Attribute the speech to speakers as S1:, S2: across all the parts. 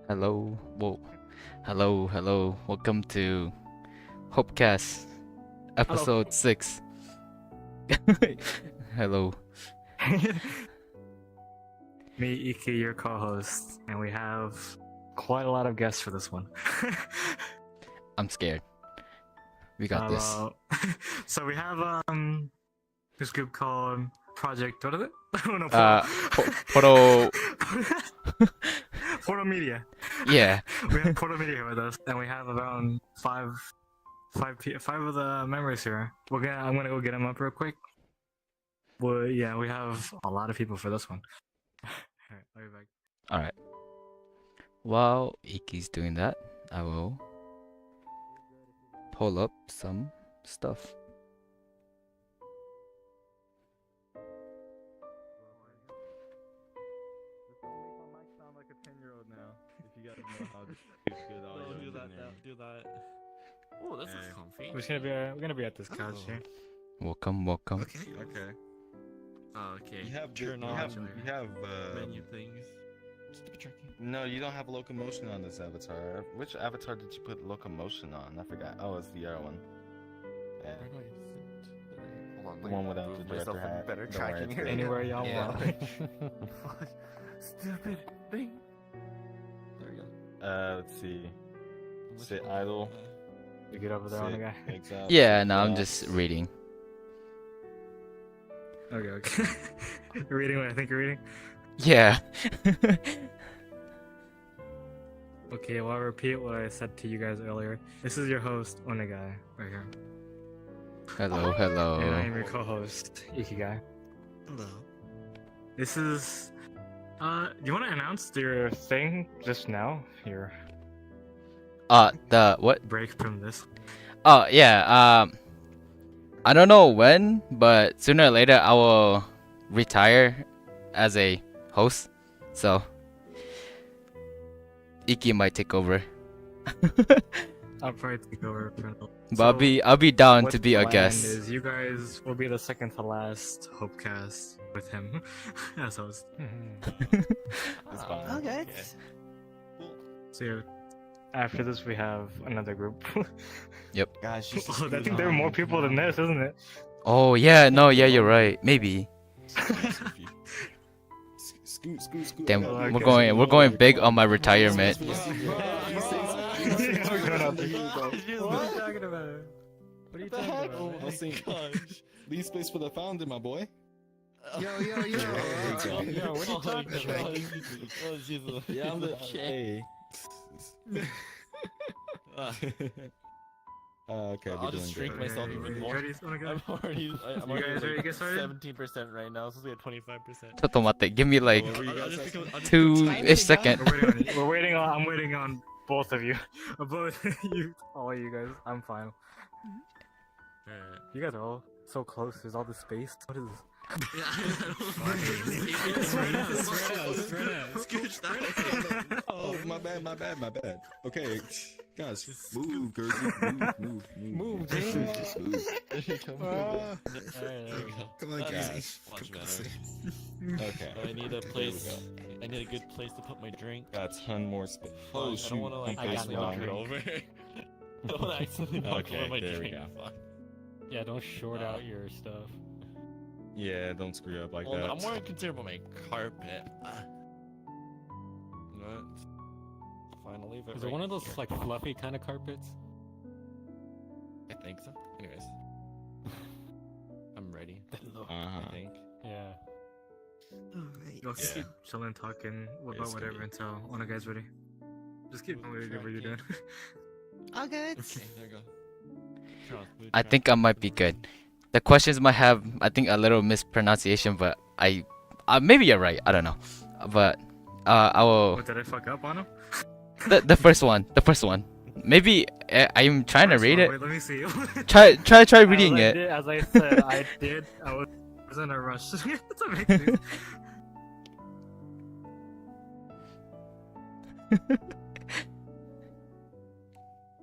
S1: Hello. Whoa. Hello. Welcome to HOPEcast,
S2: Hello.
S1: episode 6. Hello.
S2: Me, Iki, your co-host, and we have quite a lot of guests for this one.
S1: I'm scared. We got this.
S2: So we have this group called Project. What is it? Oh no,
S1: Photo.
S2: Portal Media.
S1: Yeah.
S2: We have Portal Media with us, and we have around five of the members here. I'm gonna go get them up real quick. Well, yeah, we have a lot of people for this one. Alright, I'll be back.
S1: Alright. While Iki's doing that, I will pull up some stuff.
S3: Don't do that now. Do that. Oh, this is comfy.
S2: We're gonna be at this couch here.
S1: Welcome.
S4: Okay.
S3: Oh, okay.
S4: You have
S3: Turn
S4: you
S3: on
S4: have
S3: menu things. Stupid tricky.
S4: no, you don't have locomotion on this avatar. Which avatar did you put locomotion on? I forgot. Oh, it's the other one. Yeah.
S3: Where do I sit? Hold on.
S4: The one without
S3: move
S4: the
S3: myself
S4: director
S3: in
S4: hat.
S3: better
S4: Don't worry,
S3: tracking
S4: it's
S3: area.
S4: good.
S2: Anywhere y'all
S3: Yeah.
S2: want.
S3: Stupid thing. There we go.
S4: Let's see.
S3: Which
S4: Sit
S3: one?
S4: idle.
S2: You get over there on the
S4: Sit,
S2: guy.
S4: exile,
S1: Yeah,
S4: sit,
S1: no, I'm
S4: box.
S1: just reading.
S2: Okay. You're reading what I think you're reading?
S1: Yeah.
S2: Okay, well, I'll repeat what I said to you guys earlier. This is your host, Onegai, right here.
S1: Hello.
S2: And I am your co-host, Ikigai.
S3: Hello.
S2: This is... do you want to announce your thing just now? Your
S1: The what?
S2: break from this?
S1: Oh, yeah. I don't know when, but sooner or later I will retire as a host. So Iki might take over.
S2: I'll probably take over for now.
S1: But I'll be down
S2: What's
S1: to be a
S2: planned
S1: guest.
S2: Is you guys will be the second to last HOPEcast with him as host.
S4: It's fine.
S3: Okay.
S2: So yeah, after this we have another group.
S3: Guys, you should
S2: Oh, I
S3: scoot
S2: think there are more
S3: on.
S2: people than this, isn't it?
S1: Oh yeah, no, yeah, you're right. Maybe.
S4: Scoot.
S1: Then
S2: Oh,
S1: we're
S2: okay.
S1: going big on my retirement.
S2: What are you talking about? What are you talking about?
S3: Oh my gosh.
S4: Leave space for the founder, my boy.
S3: Yo.
S2: Yo, what are you talking about?
S3: Oh, Jesus.
S4: Yeah, I'm the.
S3: Okay.
S4: Hey. Okay,
S3: I'll
S4: we're
S3: just
S4: doing
S3: shrink
S4: good.
S3: myself even more.
S2: You
S3: I'm already
S2: guys ready to get started?
S3: 17% right now. It's supposed to be at 25%.
S1: ちょっと待って, give me like
S4: What were you guys
S3: I'll
S4: asking?
S3: just
S1: 2-ish seconds.
S2: We're waiting on. I'm waiting on both of you. Both you, all you guys. I'm fine. You guys are all so close. There's all this space. What is this?
S4: Oh, my bad. Okay, guys, move, Gertie, move.
S3: James.
S4: Move.
S3: Alright, there we go.
S4: Come on, guys.
S3: Much better.
S4: Okay.
S3: I need a place. I need a good place to put my drink.
S4: Got a ton more space.
S3: I
S4: Oh
S3: don't
S4: shoot!
S3: want to like
S4: I'm
S3: accidentally knock
S4: facing
S3: it
S4: wrong.
S3: over. I don't want to accidentally knock
S4: Okay,
S3: over my
S4: there we
S3: drink.
S4: go.
S3: Fuck.
S5: Yeah, don't short out your stuff.
S4: Yeah, don't screw up like
S3: Well,
S4: that.
S3: I'm more concerned about my carpet. What? Finally,
S5: Is it one of those like fluffy kind of carpets?
S3: I think so. Anyways, I'm ready.
S4: Uh-huh.
S3: I think.
S5: Yeah.
S2: Y'all just keep chilling, talking about
S4: It's
S2: whatever
S4: gonna
S2: until one of you guys ready. Just keep doing whatever you're doing.
S6: All good.
S3: Okay, there we go.
S1: I think I might be good. The questions might have, I think, a little mispronunciation, but maybe you're right. I don't know, but I will.
S2: What, did I fuck up on him?
S1: The first one. Maybe I'm trying to
S2: First
S1: read
S2: one,
S1: it.
S2: Wait, let me see.
S1: Try reading it.
S2: As I said, I did. I was in a rush to make these.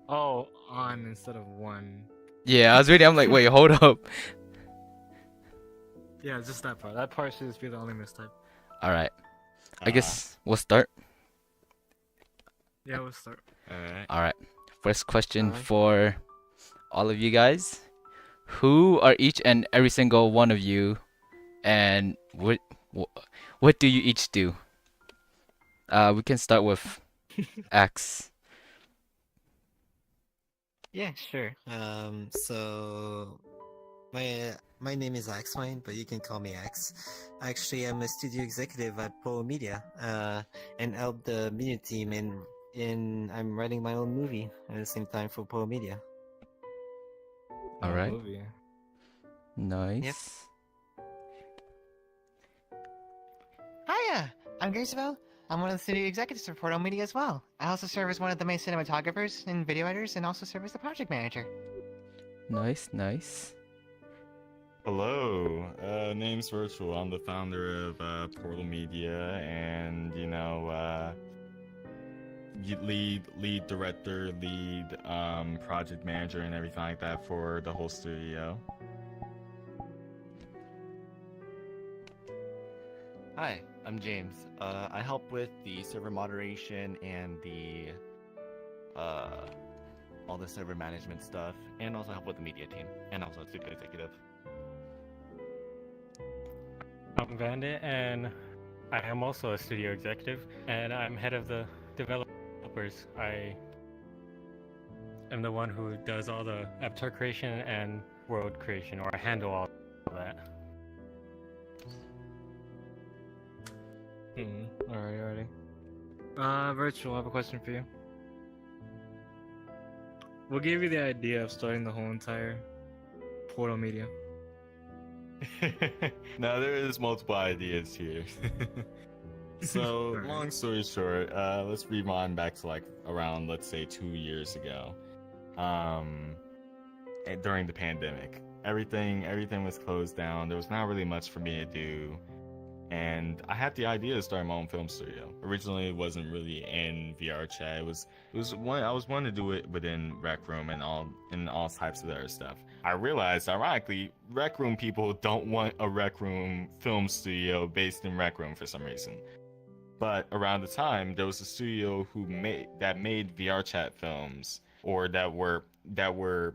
S2: Oh, on instead of one.
S1: Yeah, I was reading. I'm like, wait, hold up.
S2: Yeah, just that part. That part should just be the only mistype.
S1: All right. I guess we'll start.
S2: Yeah, we'll start.
S4: Alright.
S1: All right. First question
S6: Alright.
S1: for all of you guys. Who are each and every single one of you, and what do you each do? We can start with Axe.
S6: Yeah, sure. So my name is Axwine, but you can call me Axe. Actually, I'm a studio executive at Pro Media, and help the media team, and I'm writing my own movie at the same time for Pro Media.
S1: All right.
S2: Movie.
S1: Nice.
S7: Hiya, I'm Gracevel. I'm one of the studio executives for Portal Media as well. I also serve as one of the main cinematographers and video editors, and also serve as the project manager.
S1: Nice. Nice.
S4: Hello, name's Virtual. I'm the founder of Portal Media, and lead director, lead project manager, and everything like that for the whole studio.
S8: Hi, I'm James. I help with the server moderation and the all the server management stuff, and also help with the media team, and also studio executive.
S5: I'm Vandit, and I am also a studio executive, and I'm head of the developers. I am the one who does all the avatar creation and world creation, or I handle all of that.
S2: Alrighty. Virtual, I have a question for you. What gave you the idea of starting the whole entire Portal Media?
S4: Now there is multiple ideas here. So
S2: Alright.
S4: long story short, let's rewind back to like around, let's say, 2 years ago. During the pandemic, everything was closed down. There was not really much for me to do, and I had the idea to start my own film studio. Originally, it wasn't really in VRCHAT. It was I was wanting to do it within Rec Room and all types of other stuff. I realized, ironically, Rec Room people don't want a Rec Room film studio based in Rec Room for some reason. But around the time, there was a studio made VRCHAT films, or that were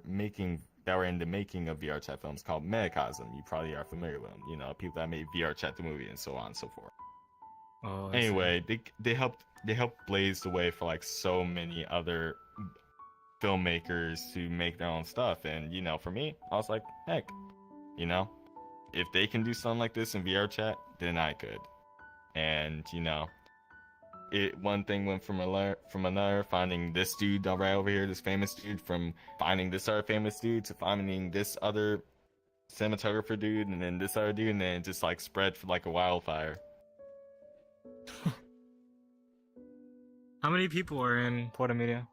S4: in the making of VRChat films, called Metacosm. You probably are familiar with them. You know, people that made VRChat the movie and so on and so forth.
S2: Oh, I see.
S4: Anyway, they helped blaze the way for like so many other filmmakers to make their own stuff. And for me, I was like, heck, if they can do something like this in VRChat, then I could. And one thing went from another, finding this dude right over here, this famous dude, from finding this other famous dude to finding this other cinematographer dude, and then this other dude, and then it just like spread like a wildfire.
S2: How many people are in Portal Media?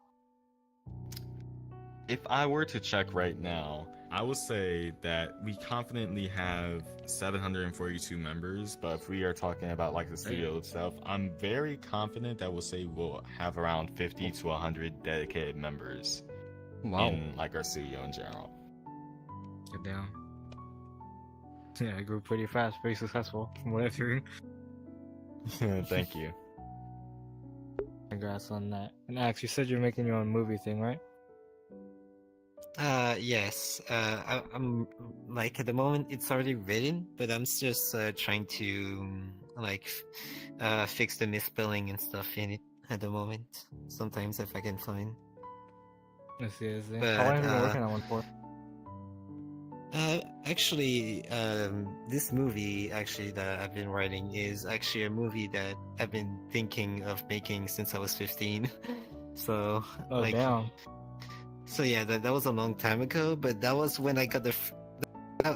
S4: If I were to check right now, I would say that we confidently have 742 members, but if we are talking about like the studio itself, I'm very confident that we'll say we'll have around 50 to 100 dedicated members in like our studio in general.
S2: Get down. Yeah, it grew pretty fast, pretty successful from what I've heard.
S4: Thank you.
S2: Congrats on that. And Ax, you said you're making your own movie thing, right?
S6: Yes. I'm like, at the moment it's already written, but I'm just trying to fix the misspelling and stuff in it at the moment. Sometimes if I can find.
S2: I see.
S6: But,
S2: How long have you been working on one for?
S6: Actually, this movie that I've been writing is actually a movie that I've been thinking of making since I was 15. So,
S2: Oh, damn.
S6: So yeah, that was a long time ago, but that was when I got that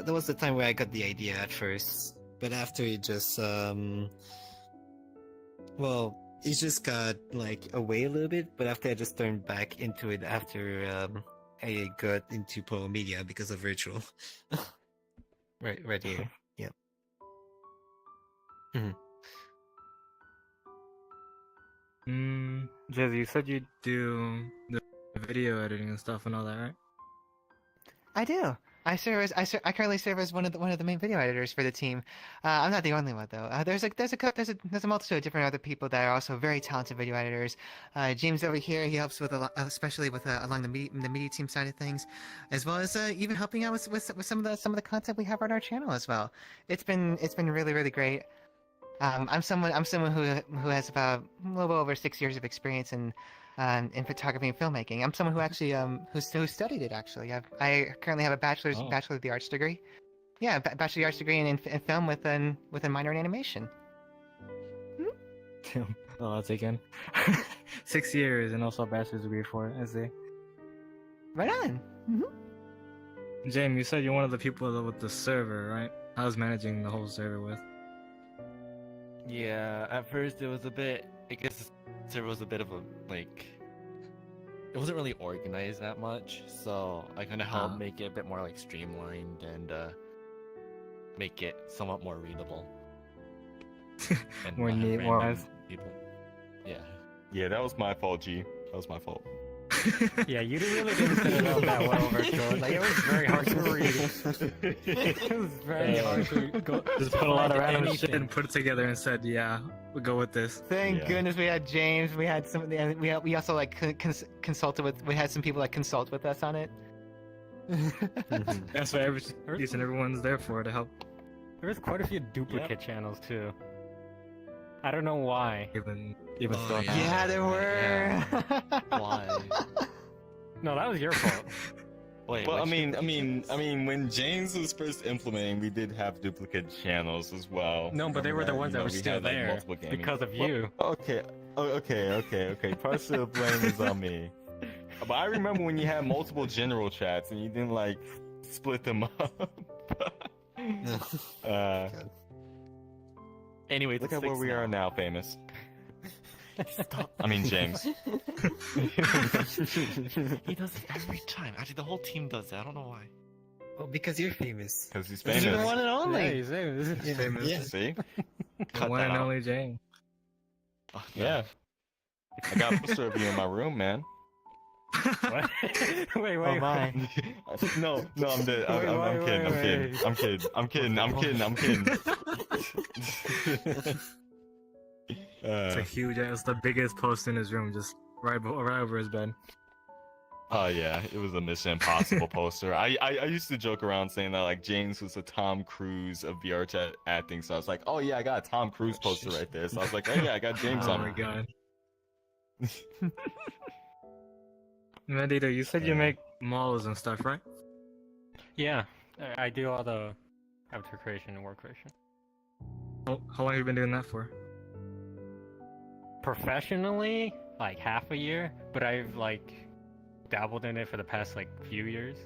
S6: was the time where I got the idea at first. But after it just it just got like away a little bit. But after I just turned back into it after I got into Pro Media because of Virtual. right here. Yep.
S2: Jazzy, you said you do the video editing and stuff and all that, right?
S7: I do. I currently serve as one of the main video editors for the team. I'm not the only one though. There's a multitude of different other people that are also very talented video editors. James over here, he helps with a lot, especially with along the media team side of things, as well as even helping out with some of the content we have on our channel as well. It's been really great. I'm someone who has about a little over 6 years of experience in photography and filmmaking. I'm someone who actually who studied it actually. I currently have a bachelor of the arts degree. Yeah, bachelor of the arts degree in film with a minor in animation.
S2: Oh, that's again. 6 years and also a bachelor's degree for it. I see.
S7: Right on.
S2: James, you said you're one of the people with the server, right? I was managing the whole server with.
S8: Yeah, at first it was a bit. I guess there was a bit of a like. It wasn't really organized that much, so I kind of helped make it a bit more like streamlined and make it somewhat more readable. And
S2: More
S8: not have
S2: neat, more
S8: random people. Yeah.
S4: Yeah, that was my fault, G. That was my fault.
S5: Yeah, you really didn't set it up that well, Virtual. Like, it was very hard to read. It was very hard to go.
S2: Just put a lot of random shit
S5: anything.
S2: and put it together and said, yeah, we'll go with this.
S7: Thank
S4: Yeah.
S7: goodness we had James. We had some. We also like consulted with. We had some people that consult with us on it.
S2: That's what each and everyone's there for, to help.
S5: There was quite a few duplicate channels too. I don't know why.
S2: Even
S8: Oh,
S2: still.
S8: yeah.
S7: Yeah, there were.
S8: Why?
S5: No, that was your fault.
S8: Wait.
S4: Well, I
S8: which
S4: mean,
S8: duplicates?
S4: when James was first implementing, we did have duplicate channels as well.
S5: No, but they were the ones that were
S4: we
S5: still
S4: had, like,
S5: there
S4: multiple gaming-
S5: because of you.
S4: Okay, okay. Part of the blame is on me. But I remember when you had multiple general chats and you didn't like split them up.
S8: Anyway,
S4: Look at where we are now, famous.
S8: Stop.
S4: I mean, James.
S8: He does it every time. Actually, the whole team does it. I don't know why.
S6: Well, because you're famous.
S4: Because he's
S6: You're the
S4: famous.
S6: one and
S5: Yeah,
S6: only.
S5: he's there.
S6: Yeah.
S2: Famous.
S6: Yeah.
S4: See?
S2: The
S4: Cut
S2: one
S4: that
S2: and
S4: out.
S2: only James.
S4: Oh, yeah. I got a poster of you in my room, man.
S5: What? Wait,
S7: Oh my.
S4: No, I'm dead. I'm kidding. I'm kidding.
S2: It's a huge ass, the biggest poster in his room, just right over his bed.
S4: Oh yeah, it was a Mission Impossible poster. I used to joke around saying that like James was a Tom Cruise of VRCHAT acting, so I was like, oh yeah, I got a Tom Cruise poster right there. So I was like, oh yeah, I got James
S2: Oh
S4: on
S2: my
S4: it.
S2: god. Medita, you said you make models and stuff, right?
S5: Yeah, I do all the avatar creation and work creation.
S2: How long have you been doing that for?
S5: Professionally, like half a year, but I've like dabbled in it for the past like few years.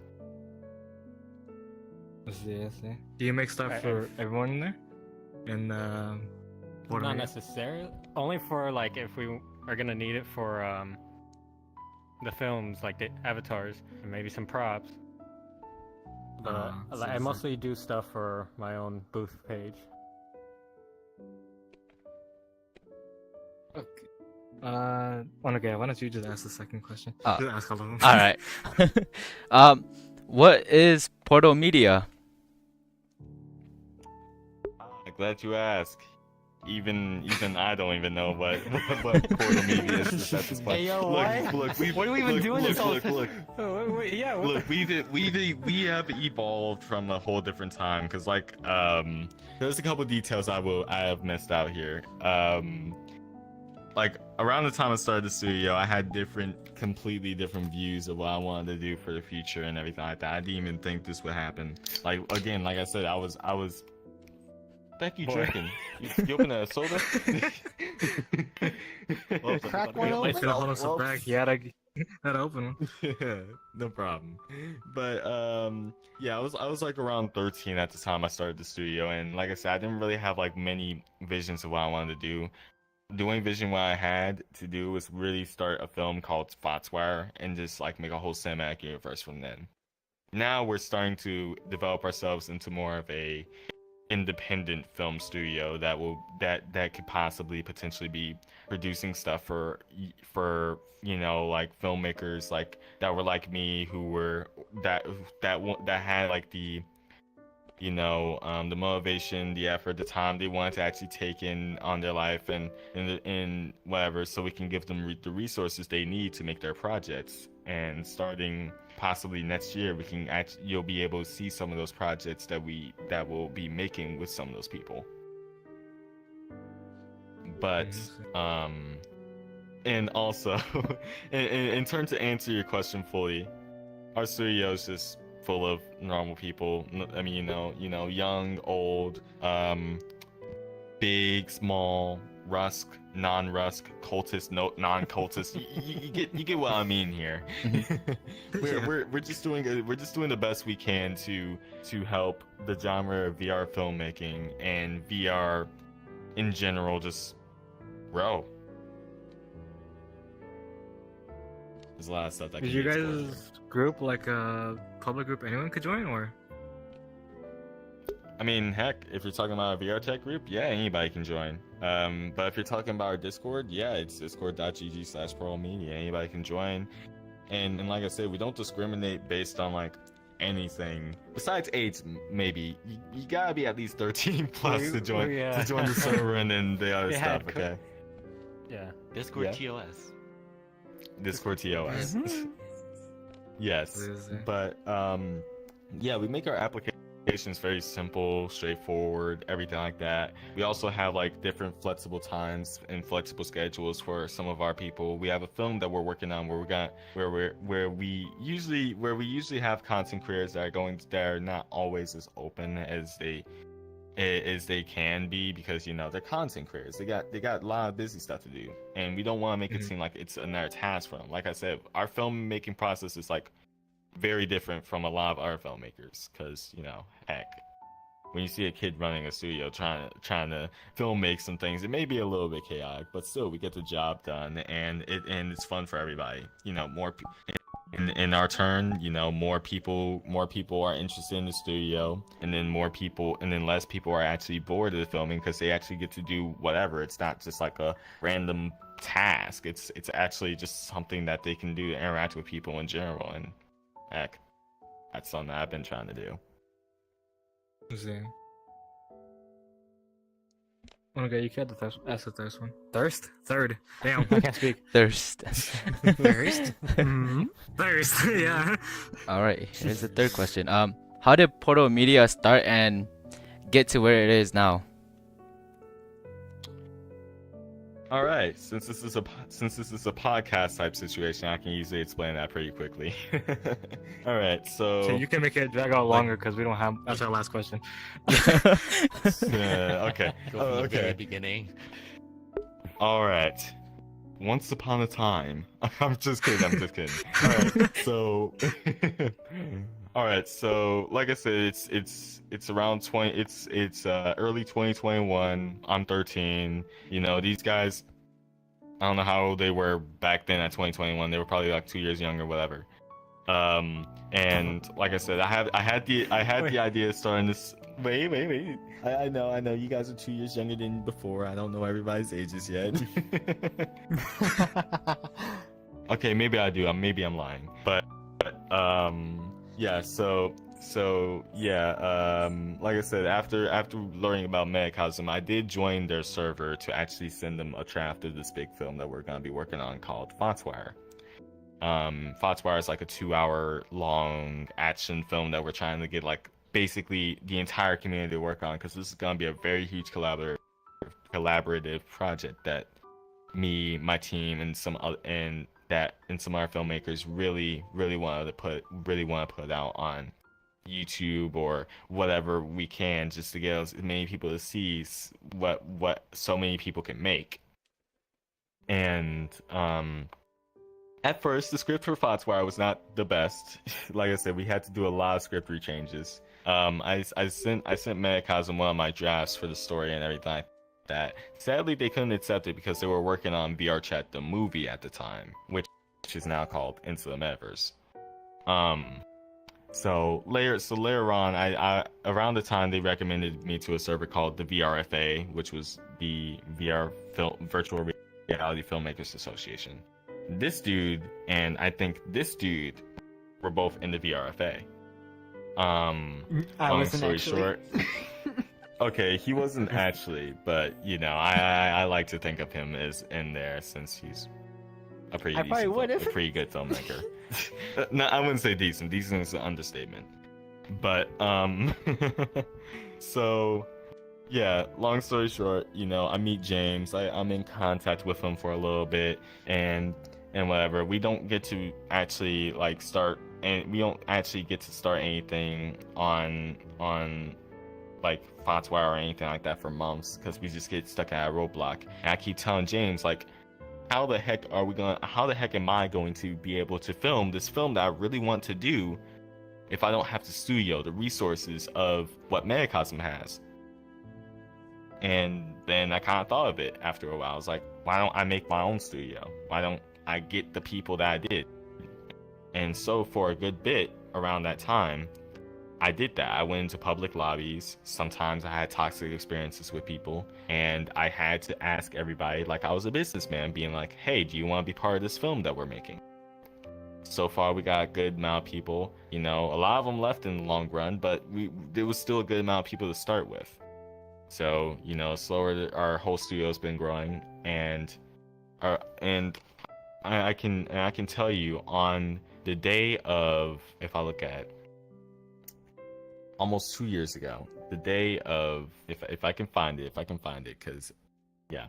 S2: I see. Do you make stuff for everyone in there? And
S5: Not necessarily. Only for like if we are gonna need it for the films, like the avatars and maybe some props. But I mostly do stuff for my own booth page.
S2: Okay, why don't you just ask the second question?
S1: Oh.
S2: Just ask all of them.
S1: All right. What is Portal Media?
S4: I'm glad you asked. Even I don't even know what Portal Media is at this point.
S7: Hey, yo,
S4: Look,
S7: what are we even doing this whole
S4: look.
S5: Yeah.
S4: Look, we have evolved from a whole different time because like there's a couple details I have missed out here. Like around the time I started the studio, I had completely different views of what I wanted to do for the future and everything like that. I didn't even think this would happen. Like again, like I said, I was. Thank you, drinking. You open a soda?
S7: Crack one
S2: Wait,
S7: open.
S2: hold us back. Yeah, that open.
S4: Yeah, no problem. But yeah, I was like around 13 at the time I started the studio, and like I said, I didn't really have like many visions of what I wanted to do. The only vision what I had to do was really start a film called Spotswire and just like make a whole cinematic universe from then. Now we're starting to develop ourselves into more of a independent film studio that could possibly potentially be producing stuff for like filmmakers like that were like me, who were that had like the the motivation, the effort, the time they wanted to actually take in on their life and whatever, so we can give them the resources they need to make their projects. And starting possibly next year, you'll be able to see some of those projects that we'll be making with some of those people. But and also in turn to answer your question fully, our studio is just full of normal people. I mean, young, old, big, small, Rusk, non-Rusk, cultist, non-cultist. You get what I mean here. We're just doing the best we can to help the genre of VR filmmaking and VR in general just grow. There's a lot of stuff that can
S2: Is you
S4: be explored.
S2: guys group like a public group anyone could join, or?
S4: I mean, heck, if you're talking about a VR tech group, yeah, anybody can join. But if you're talking about our Discord, yeah, it's discord.gg/pearlmedia. Anybody can join. And like I said, we don't discriminate based on like anything. Besides age, maybe. You gotta be at least 13 plus to join the server and then the other stuff, okay?
S5: Yeah.
S8: Discord
S4: Yeah.
S8: TOS.
S4: Discord TOS. Yes. But yeah, we make our applications very simple, straightforward, everything like that. We also have like different flexible times and flexible schedules for some of our people. We have a film that we're working on where we usually have content creators that are not always as open as they can be, because they're content creators. They got a lot of busy stuff to do, and we don't want to make it seem like it's another task for them. Like I said, our filmmaking process is like very different from a lot of other filmmakers, because heck, when you see a kid running a studio trying to film make some things, it may be a little bit chaotic, but still we get the job done, and it's fun for everybody. In our turn, more people are interested in the studio, and then less people are actually bored of the filming, because they actually get to do whatever. It's not just like a random task. It's actually just something that they can do to interact with people in general. And heck, that's something that I've been trying to do.
S2: Okay, you can't ask the first one. Third. Damn, I can't speak.
S1: Thirst.
S7: First,
S2: Thirst. Yeah.
S1: All right, here's the third question. How did Portal Media start and get to where it is now?
S4: All right, since this is a podcast type situation, I can easily explain that pretty quickly. All right,
S2: So you can make it drag out longer because we don't have. That's our last question.
S4: okay.
S8: Go from the very
S4: Okay.
S8: beginning.
S4: All right. Once upon a time. I'm just kidding. All right. So. All right. So, like I said, it's around 20. It's early 2021. I'm 13. These guys. I don't know how old they were back then at 2021. They were probably like 2 years younger, whatever. And like I said, I had the idea of starting this. Wait. I know. You guys are 2 years younger than before. I don't know everybody's ages yet. Okay, maybe I do. Maybe I'm lying. But yeah. So yeah. Like I said, after learning about Megacosm, I did join their server to actually send them a draft of this big film that we're gonna be working on called Foxwire. Foxwire is like a 2-hour long action film that we're trying to get like basically the entire community to work on, because this is going to be a very huge collaborative project that me, my team, and some other filmmakers really want to put out on YouTube or whatever we can, just to get as many people to see what so many people can make. And at first, the script for Foxwire was not the best. Like I said, we had to do a lot of script rechanges. I sent Megacosm one of my drafts for the story and everything like that. Sadly, they couldn't accept it because they were working on VRCHAT the movie at the time, which is now called Into the Metaverse. later on, I around the time they recommended me to a server called the VRFA, which was the Virtual Reality Filmmakers Association. This dude and I think this dude were both in the VRFA. Long story short. Okay, he wasn't actually, but you know, I like to think of him as in there since he's a pretty good filmmaker. No, I wouldn't say decent. Decent is an understatement. But so yeah, long story short, you know, I meet James. I'm in contact with him for a little bit, and whatever. We don't get to actually like start, and we don't actually get to start anything on like Fatwa or anything like that for months because we just get stuck at a roadblock. And I keep telling James, like, how the heck am I going to be able to film this film that I really want to do if I don't have the studio, the resources of what Megacosm has? And then I kind of thought of it after a while. I was like, why don't I make my own studio? Why don't I get the people that I did? And so for a good bit around that time, I did that. I went into public lobbies. Sometimes I had toxic experiences with people, and I had to ask everybody like I was a businessman, being like, hey, do you want to be part of this film that we're making? So far, we got a good amount of people. You know, a lot of them left in the long run, but there was still a good amount of people to start with. So, you know, slower, our whole studio's been growing, and I can tell you on the day of, if I look at almost 2 years ago, the day of, if I can find it, because yeah,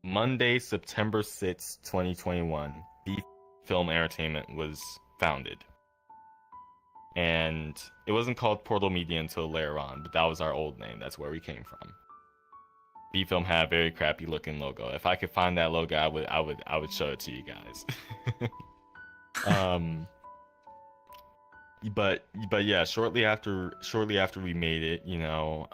S4: Monday, September 6th, 2021, B Film Entertainment was founded. And it wasn't called Portal Media until later on, but that was our old name. That's where we came from. B Film had a very crappy looking logo. If I could find that logo, I would show it to you guys. But yeah, shortly after we made it, you know,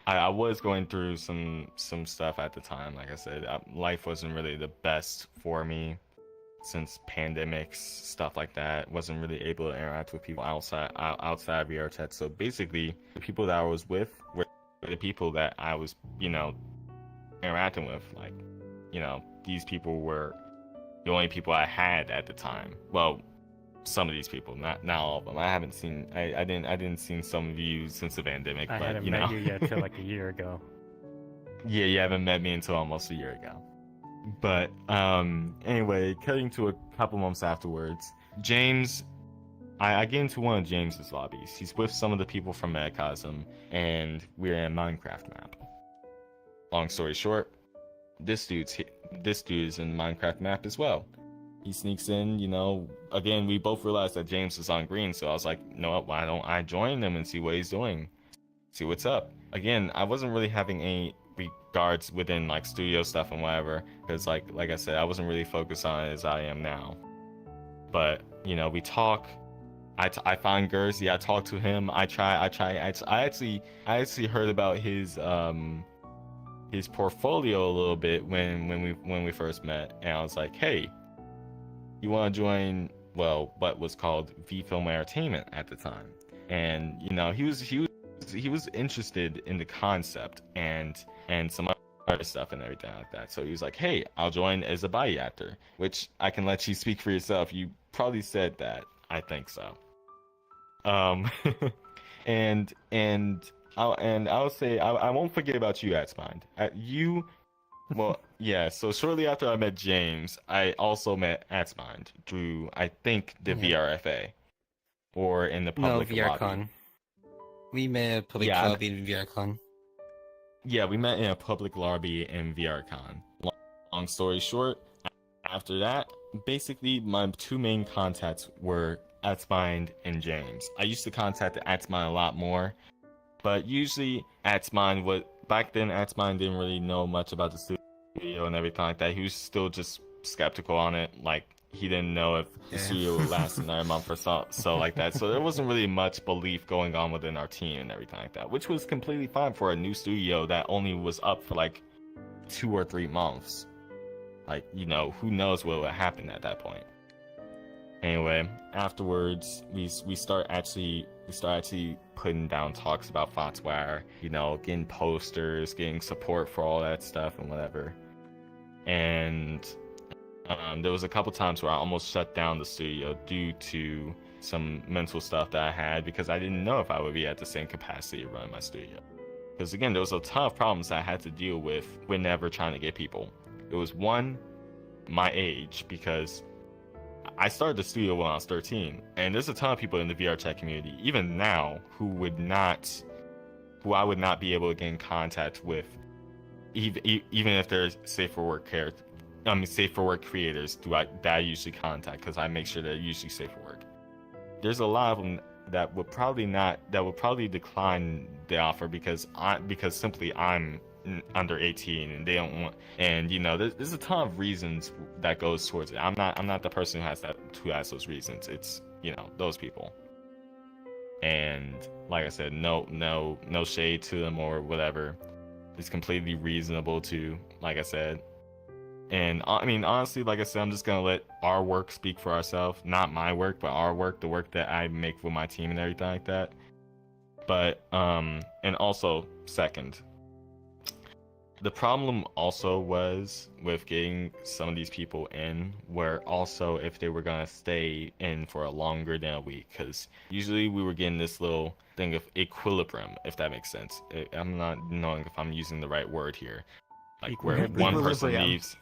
S4: I was going through some stuff at the time. Like I said, life wasn't really the best for me since pandemics, stuff like that. Wasn't really able to interact with people outside VRChat. So basically, the people that I was with were the people that I was, you know, interacting with. Like, you know, these people were the only people I had at the time. Well, some of these people, not all of them. I didn't see some of you since the pandemic.
S5: I
S4: but,
S5: hadn't
S4: you know.
S5: met you yet till like a year ago.
S4: Yeah, you haven't met me until almost a year ago. But anyway, cutting to a couple months afterwards, James, I get into one of James's lobbies. He's with some of the people from Megacosm, and we're in a Minecraft map. Long story short, this dude is in the Minecraft map as well. He sneaks in, you know, again, we both realized that James was on green, so I was like, you know what, why don't I join him and see what he's doing? See what's up. Again, I wasn't really having any regards within, like, studio stuff and whatever, because, like I said, I wasn't really focused on it as I am now. But, you know, we talk. I find Gursey, I talk to him, I actually heard about his portfolio a little bit when we first met, and I was like, hey, you want to join, well, what was called V Film Entertainment at the time? And, you know, he was interested in the concept and some other stuff and everything like that. So he was like, hey, I'll join as a body actor, which I can let you speak for yourself. You probably said that. I think so. And I'll say I won't forget about you, Atsmind. Well, yeah, so shortly after I met James, I also met Atsmind through, I think, the VRFA. Or in the public lobby.
S6: VRCon. We met a public lobby in VRCon.
S4: Yeah, we met in a public lobby in VRCon. Long story short, after that, basically my two main contacts were Atsmind and James. I used to contact Atsmind a lot more, but usually Atsmind was... Back then, Atsmind didn't really know much about the studio and everything like that. He was still just skeptical on it. Like, he didn't know if the studio would last another month or so like that. So there wasn't really much belief going on within our team and everything like that, which was completely fine for a new studio that only was up for like 2 or 3 months. Like, you know, who knows what would happen at that point. Anyway, afterwards, we start actually putting down talks about FOTSWire, you know, getting posters, getting support for all that stuff and whatever. And there was a couple times where I almost shut down the studio due to some mental stuff that I had, because I didn't know if I would be at the same capacity to run my studio. Because again, there was a ton of problems I had to deal with whenever trying to get people. It was one, my age, because I started the studio when I was 13, and there's a ton of people in the VRChat community, even now, who I would not be able to get in contact with, even if they're safe for work creators that I usually contact, because I make sure they're usually safe for work. There's a lot of them that would probably decline the offer because simply I'm under 18 and they don't want, and you know, there's a ton of reasons that goes towards it. I'm not the person who has those reasons. It's, you know, those people. And like I said, no shade to them or whatever. It's completely reasonable to, like I said. And I mean, honestly, like I said, I'm just gonna let our work speak for ourselves. Not my work, but our work, the work that I make with my team and everything like that. But and also, second, the problem also was with getting some of these people in, where also if they were gonna stay in for a longer than a week, because usually we were getting this little thing of equilibrium, if that makes sense. I'm not knowing if I'm using the right word here, like where one person leaves.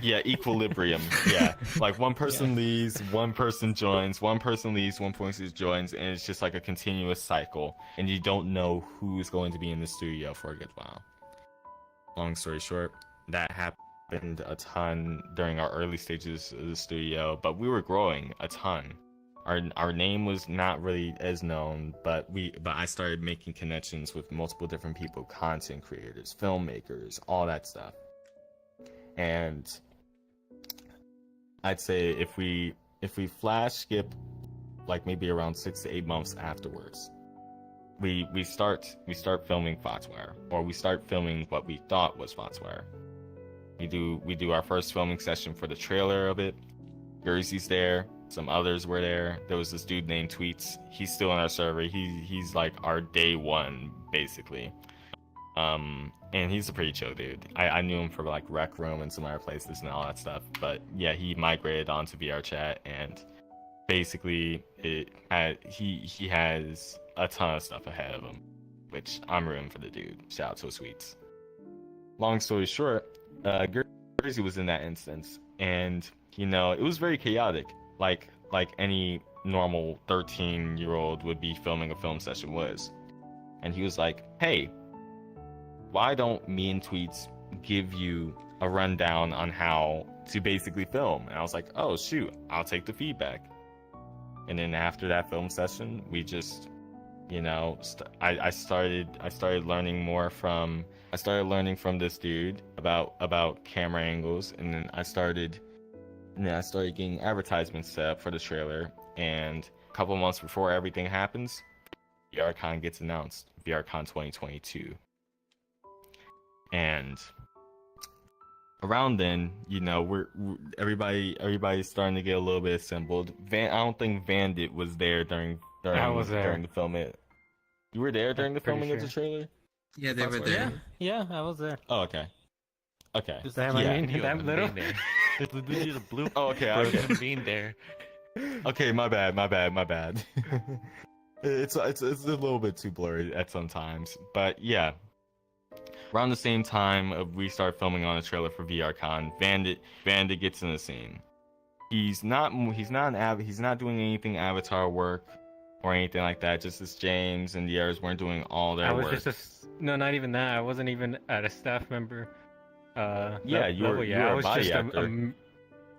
S4: Yeah, equilibrium. Yeah, like one person leaves, one person joins, one person leaves, one person joins, and it's just like a continuous cycle, and you don't know who's going to be in the studio for a good while. Long story short, that happened a ton during our early stages of the studio, but we were growing a ton. Our name was not really as known, but I started making connections with multiple different people, content creators, filmmakers, all that stuff. And I'd say if we flash skip like maybe around 6 to 8 months afterwards, we start filming FOTSWire, or we start filming what we thought was FOTSWire. We do our first filming session for the trailer of it. Jersey's there, some others were there. There was this dude named Tweets. He's still on our server. He's like our day one basically. And he's a pretty chill dude. I knew him for like Rec Room and some other places and all that stuff. But yeah, he migrated onto VRChat, and basically he has a ton of stuff ahead of him, which I'm rooting for the dude. Shout out to Sweets. Long story short, Jersey was in that instance, and you know, it was very chaotic, like any normal 13-year-old would be filming a film session was. And he was like, hey, why don't me and Tweets give you a rundown on how to basically film? And I was like, oh shoot, I'll take the feedback. And then after that film session, we just, you know, I started learning more from this dude about camera angles, and then I started getting advertisements set up for the trailer. And a couple months before everything happens, VRCon gets announced, VRCon 2022. And around then, you know, everybody's starting to get a little bit assembled. I don't think Vandit was there during the filming. You were there during the filming of the trailer?
S6: Yeah, they were there.
S5: Yeah, I was there.
S4: Oh, okay. Okay.
S5: Just that that little.
S8: It's literally the blue.
S4: Oh, okay.
S8: Being there.
S4: Okay, my bad. It's a little bit too blurry at some times, but yeah. Around the same time we start filming on a trailer for VRCon, Vandit gets in the scene. He's not doing anything Avatar work or anything like that. Just as James and the others weren't doing all their work.
S5: No, not even that. I wasn't even a staff member.
S4: You were a body actor.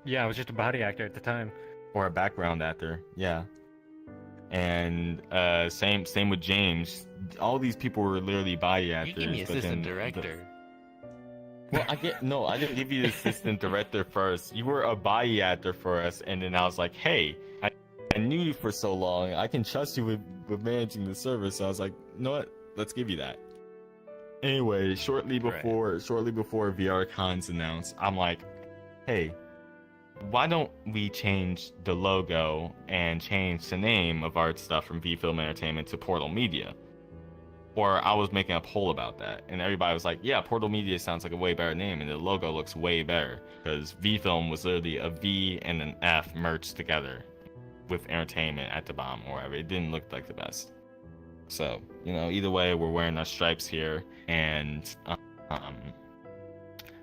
S5: I was just a body actor at the time.
S4: Or a background actor, yeah. And same with James. All these people were literally body actors.
S8: You gave me assistant director.
S4: Well, I didn't give you the assistant director first. You were a body actor for us, and then I was like, hey, I knew you for so long. I can trust you with managing the service. So I was like, you know what? Let's give you that. Anyway, shortly before VRCon's announced, I'm like, hey, why don't we change the logo and change the name of our stuff from V Film Entertainment to Portal Media? Or I was making a poll about that, and everybody was like, yeah, Portal Media sounds like a way better name, and the logo looks way better, because V Film was literally a V and an F merged together with entertainment at the bottom or whatever. It didn't look like the best. So, you know, either way, we're wearing our stripes here, and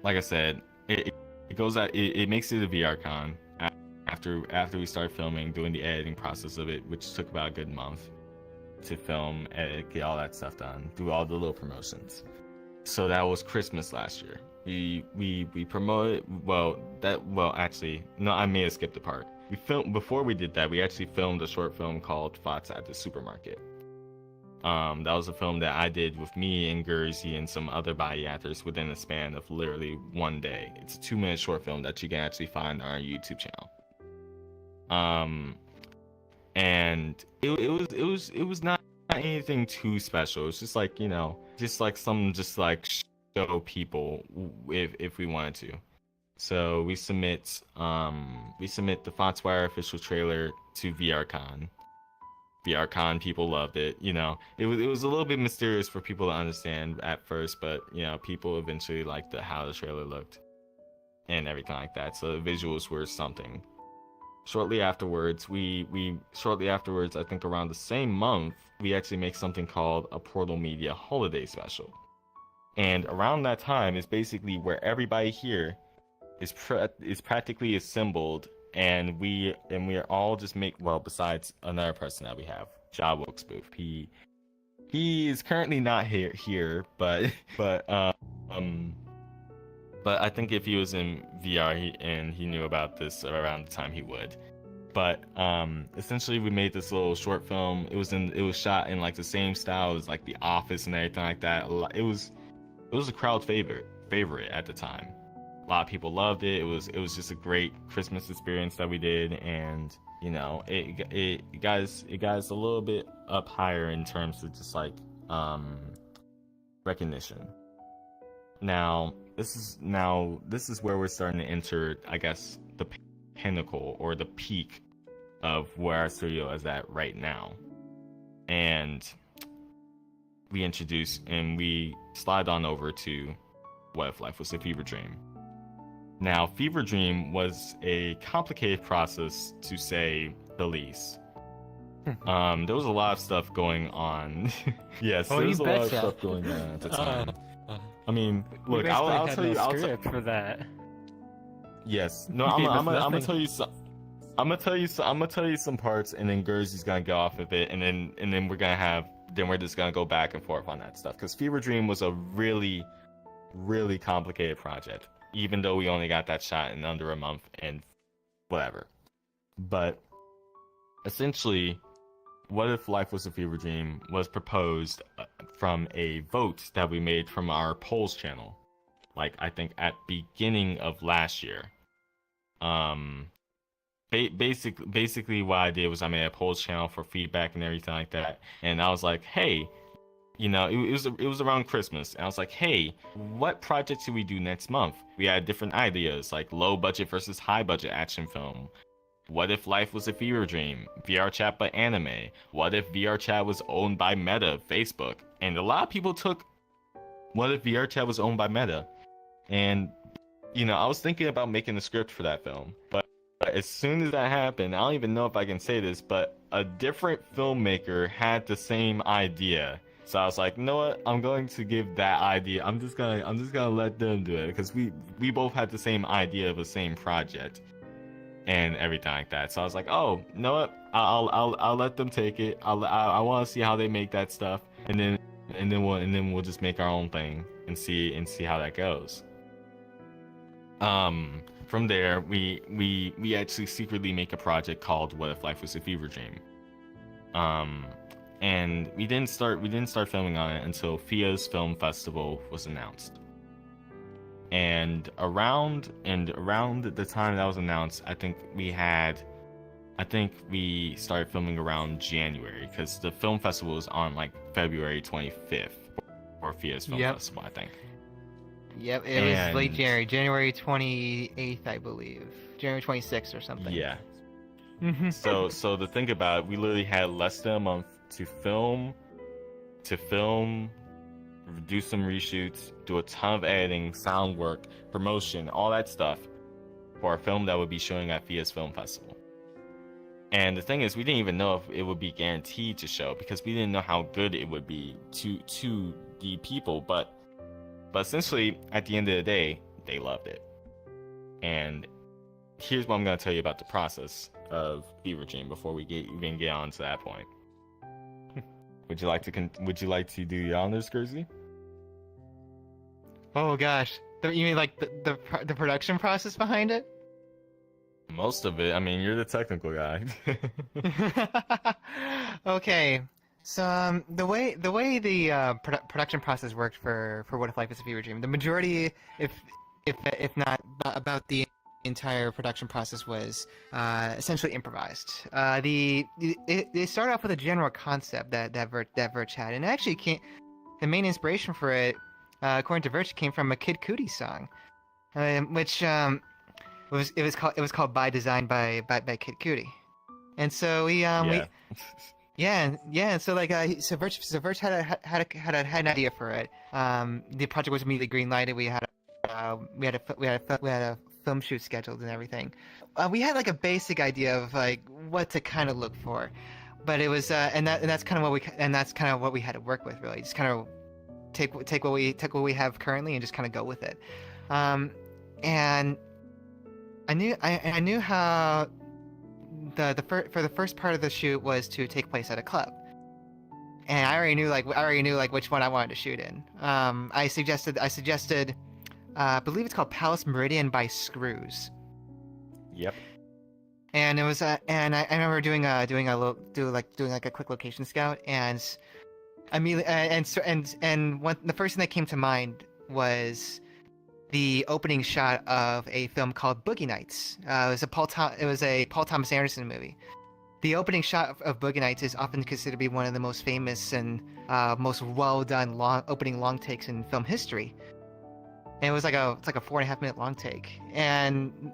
S4: like I said, it goes out, it makes it a VRCon after we start filming, doing the editing process of it, which took about a good month to film, edit, get all that stuff done, do all the little promotions. So that was Christmas last year. We promoted, actually, no, I may have skipped a part. We filmed, before we did that, we actually filmed a short film called Thoughts at the Supermarket. That was a film that I did with me and Gursey and some other body actors within a span of literally one day. It's a 2-minute short film that you can actually find on our YouTube channel. And it was not anything too special. It was just like, you know, just like show people if we wanted to. So we submit the Foxwire official trailer to VRCon. VRCon people loved it. You know, it was a little bit mysterious for people to understand at first, but you know, people eventually liked how the trailer looked and everything like that. So the visuals were something. Shortly afterwards, I think around the same month, we actually make something called a Portal Media Holiday Special. And around that time is basically where everybody here is practically assembled, and we are all just besides another person that we have, Ja Wilkes-Booth. He is currently not here, but I think if he was in VR and he knew about this around the time, he would. But essentially, we made this little short film. It was shot in like the same style as like The Office and everything like that. It was a crowd favorite at the time. A lot of people loved it. It was just a great Christmas experience that we did, and you know, it got us a little bit up higher in terms of just like recognition. Now this is where we're starting to enter, I guess, the pinnacle or the peak of where our studio is at right now. And we slide on over to What If Life Was a Fever Dream. Now, Fever Dream was a complicated process, to say the least. There was a lot of stuff going on. Yes, there was a lot of stuff going on at the time. I mean, look, I'll tell you.
S5: Script for that.
S4: Yes. No, I'm gonna tell you some. I'm gonna tell you some parts, and then Gursey's gonna go off of it, and then we're just gonna go back and forth on that stuff. Because Fever Dream was a really, really complicated project, even though we only got that shot in under a month and whatever. But essentially, What If Life Was a Fever Dream was proposed from a vote that we made from our polls channel, like I think at beginning of last year. Basically what I did was I made a polls channel for feedback and everything like that, and I was like, hey, you know, it was around Christmas, and I was like, hey, what project should we do next month? We had different ideas, like low budget versus high budget action film. What if life was a fever dream? VRCHAT but anime. What if VRCHAT was owned by Meta, Facebook? And a lot of people took what if VRCHAT was owned by Meta? And, you know, I was thinking about making a script for that film. But as soon as that happened, I don't even know if I can say this, but a different filmmaker had the same idea. So I was like, you know what? I'm going to give that idea. I'm just gonna let them do it, because we both had the same idea of the same project and everything like that. So I was like, oh, you know what? I'll let them take it. I want to see how they make that stuff, and then we'll just make our own thing and see how that goes. From there, we actually secretly make a project called What If Life Was a Fever Dream. And we didn't start filming on it until FIA's Film Festival was announced. And around the time that was announced, I think we started filming around January, because the film festival was on like February 25th for FIA's Film Festival, I think.
S7: Yep, it was late
S4: And-
S7: January, January 28th, I believe. January 26th or something.
S4: Yeah.
S7: Mhm.
S4: So to think about it, we literally had less than a month to film, do some reshoots, do a ton of editing, sound work, promotion, all that stuff for a film that would be showing at FIA's Film Festival. And the thing is, we didn't even know if it would be guaranteed to show because we didn't know how good it would be to the people. But essentially, at the end of the day, they loved it. And here's what I'm going to tell you about the process of Fever Dream before we even get on to that point. Would you like to do the honors, Kersey?
S7: Oh gosh, you mean like the production process behind it?
S4: Most of it. I mean, you're the technical guy.
S7: Okay, so the way the production process worked for What If Life Is a Fever Dream, the majority, if not about the entire production process, was essentially improvised. They started off with a general concept that VRCHAT had, and actually the main inspiration for it, according to VRCHAT, came from a Kid Cudi song, which it was called By Design by Kid Cudi, and so and so VRCHAT had an idea for it. The project was immediately greenlighted. We had a film shoot scheduled and everything. We had like a basic idea of like what to kind of look for, but it was that's kind of what we had to work with, really. Just kind of take what we have currently and just kind of go with it. And I knew how for the first part of the shoot was to take place at a club, and I already knew which one I wanted to shoot in. I suggested I believe it's called Palace Meridian by Screws.
S4: Yep.
S7: And it was and I remember doing a quick location scout, and immediately the first thing that came to mind was the opening shot of a film called Boogie Nights. It was a Paul Thomas Anderson movie. The opening shot of Boogie Nights is often considered to be one of the most famous and most well done opening long takes in film history. And it was like a 4.5 minute long take. And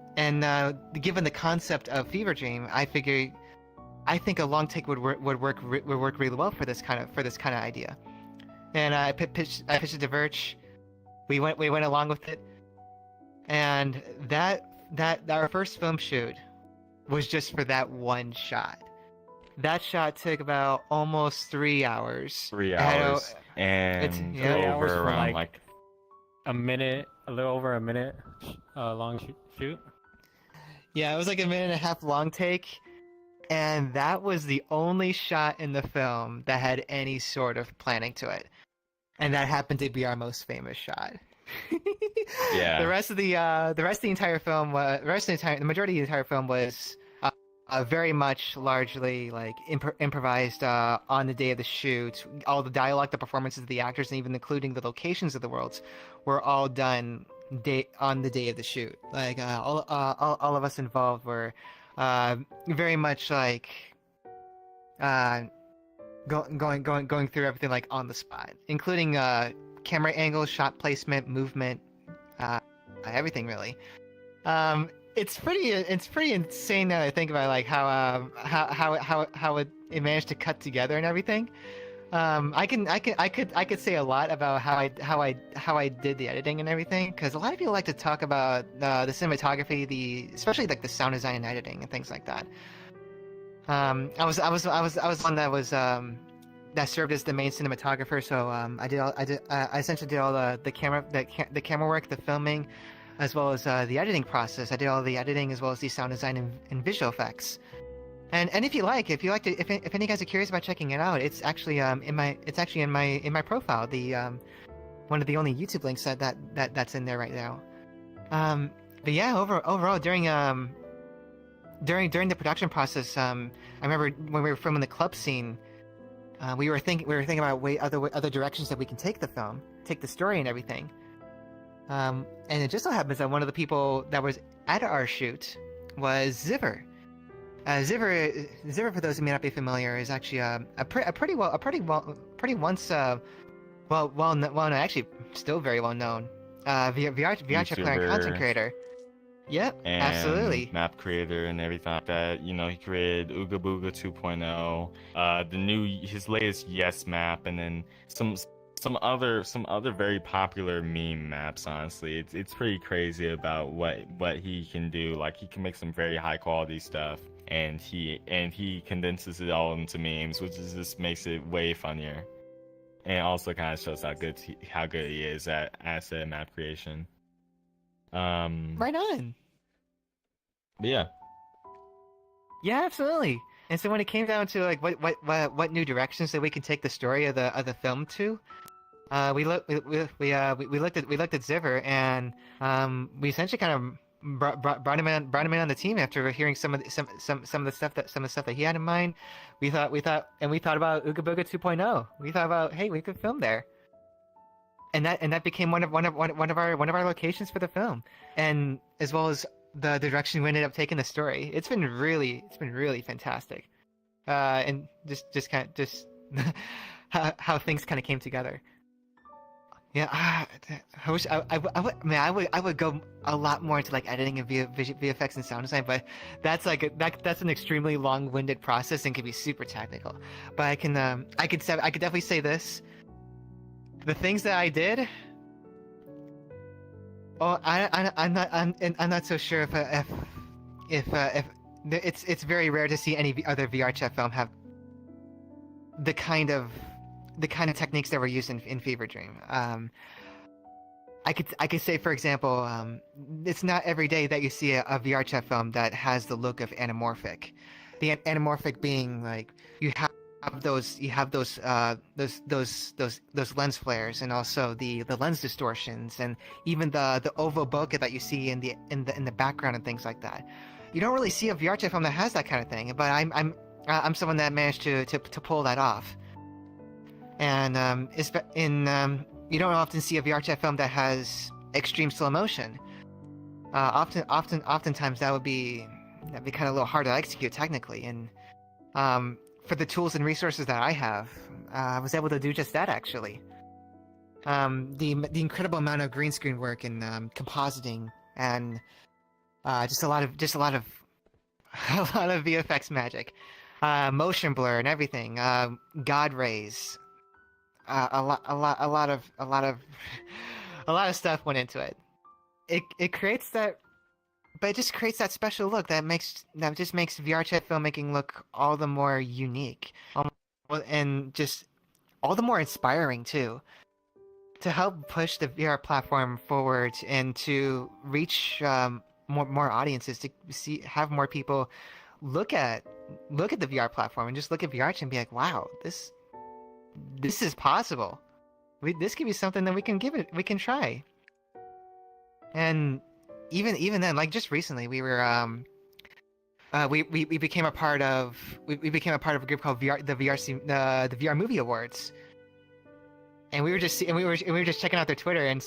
S7: given the concept of Fever Dream, I think a long take would work really well for this kind of idea. And I pitched it to VRCHAT. We went along with it, and that our first film shoot was just for that one shot. That shot took about almost 3 hours.
S4: 3 hours, and over around like
S5: a little over a minute long shoot.
S7: Yeah, it was like a 1.5 minute long take, and that was the only shot in the film that had any sort of planning to it. And that happened to be our most famous shot.
S4: Yeah.
S7: The majority of the entire film was very much largely like improvised on the day of the shoot. All the dialogue, the performances of the actors, and even including the locations of the worlds, were all done on the day of the shoot. Like all of us involved were very much like going through everything like on the spot, including camera angles, shot placement, movement, everything really. It's pretty insane now that I think about like how it managed to cut together and everything. I could say a lot about how I did the editing and everything, because a lot of people like to talk about the cinematography, especially like the sound design and editing and things like that. I was one that was that served as the main cinematographer, so I essentially did all the camera work, the filming, as well as the editing process. I did all the editing as well as the sound design and visual effects. And if any guys are curious about checking it out, it's actually in my profile, the one of the only YouTube links that's in there right now. But yeah, overall during the production process, I remember when we were filming the club scene, we were thinking about other directions that we can take the story and everything. And it just so happens that one of the people that was at our shoot was Ziver. Ziver, for those who may not be familiar, is actually actually still very well known VRChat player and content
S4: YouTuber
S7: creator. Yep,
S4: and
S7: absolutely.
S4: map creator and everything like that. You know, he created Ooga Booga 2.0, his latest Yes map, and then some other very popular meme maps. Honestly, it's pretty crazy about what he can do. Like, he can make some very high quality stuff, and he condenses it all into memes, which just makes it way funnier, and it also kind of shows how good he is at asset map creation.
S7: Right on.
S4: But yeah.
S7: Yeah, absolutely. And so when it came down to like what new directions that we can take the story of the film to, we looked at Ziver, and we essentially kind of brought him in on the team after hearing some of the stuff that he had in mind. We thought about Ooga Booga 2.0. We thought about, hey, we could film there. And that became one of our locations for the film, and as well as the direction we ended up taking the story. It's been really fantastic, and just how things kind of came together. Yeah, I wish I would go a lot more into like editing and VFX and sound design, but that's that's an extremely long-winded process and can be super technical. But I can definitely say this. The things that I did, I'm not so sure if it's very rare to see any other VRChat film have the kind of techniques that were used in Fever Dream. I could say, for example, it's not every day that you see a VRChat film that has the look of anamorphic. The anamorphic being like you have those lens flares, and also the lens distortions, and even the oval bokeh that you see in the background and things like that. You don't really see a VRChat film that has that kind of thing, but I'm someone that managed to pull that off. And you don't often see a VRChat film that has extreme slow motion. Oftentimes that'd be kind of a little hard to execute technically, and for the tools and resources that I have, I was able to do just that actually. The incredible amount of green screen work and compositing, and just a lot of VFX magic, motion blur and everything, God rays, a lot of stuff went into it. It creates that. But it just creates that special look that just makes VRChat filmmaking look all the more unique, and just all the more inspiring too. To help push the VR platform forward and to reach more audiences, to have more people look at the VR platform and just look at VRChat and be like, wow, this is possible. This could be something that we can try. And even then, like just recently, we were we became a part of a group called the VR Movie Awards, and we were just checking out their Twitter and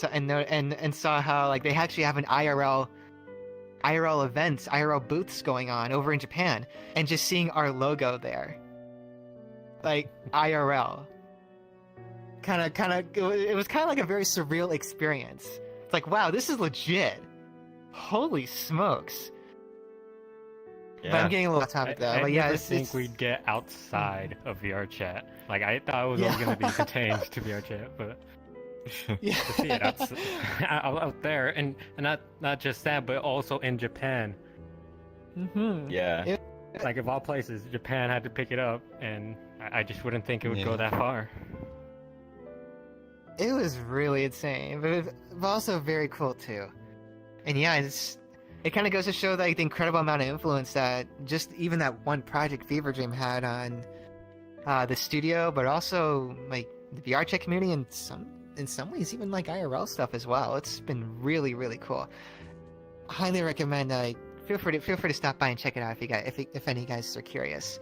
S7: saw how like they actually have an IRL events, IRL booths going on over in Japan, and just seeing our logo there, like IRL, it was kind of like a very surreal experience. It's like, wow, this is legit. Holy smokes! Yeah. But I'm getting a little off topic though.
S5: I
S7: yeah,
S5: never think we'd get outside of VRChat. Like I thought it was only going to be contained to VRChat, but to see it out there, and not just that, but also in Japan.
S7: Mm-hmm.
S4: Yeah.
S5: Like of all places, Japan had to pick it up, and I just wouldn't think it would go that far.
S7: It was really insane, but also very cool too. And yeah, it kind of goes to show like the incredible amount of influence that just even that one project Fever Dream had on the studio, but also like the VRChat community, and in some ways even like IRL stuff as well. It's been really, really cool. Highly recommend. Feel free to stop by and check it out if any of you guys are curious.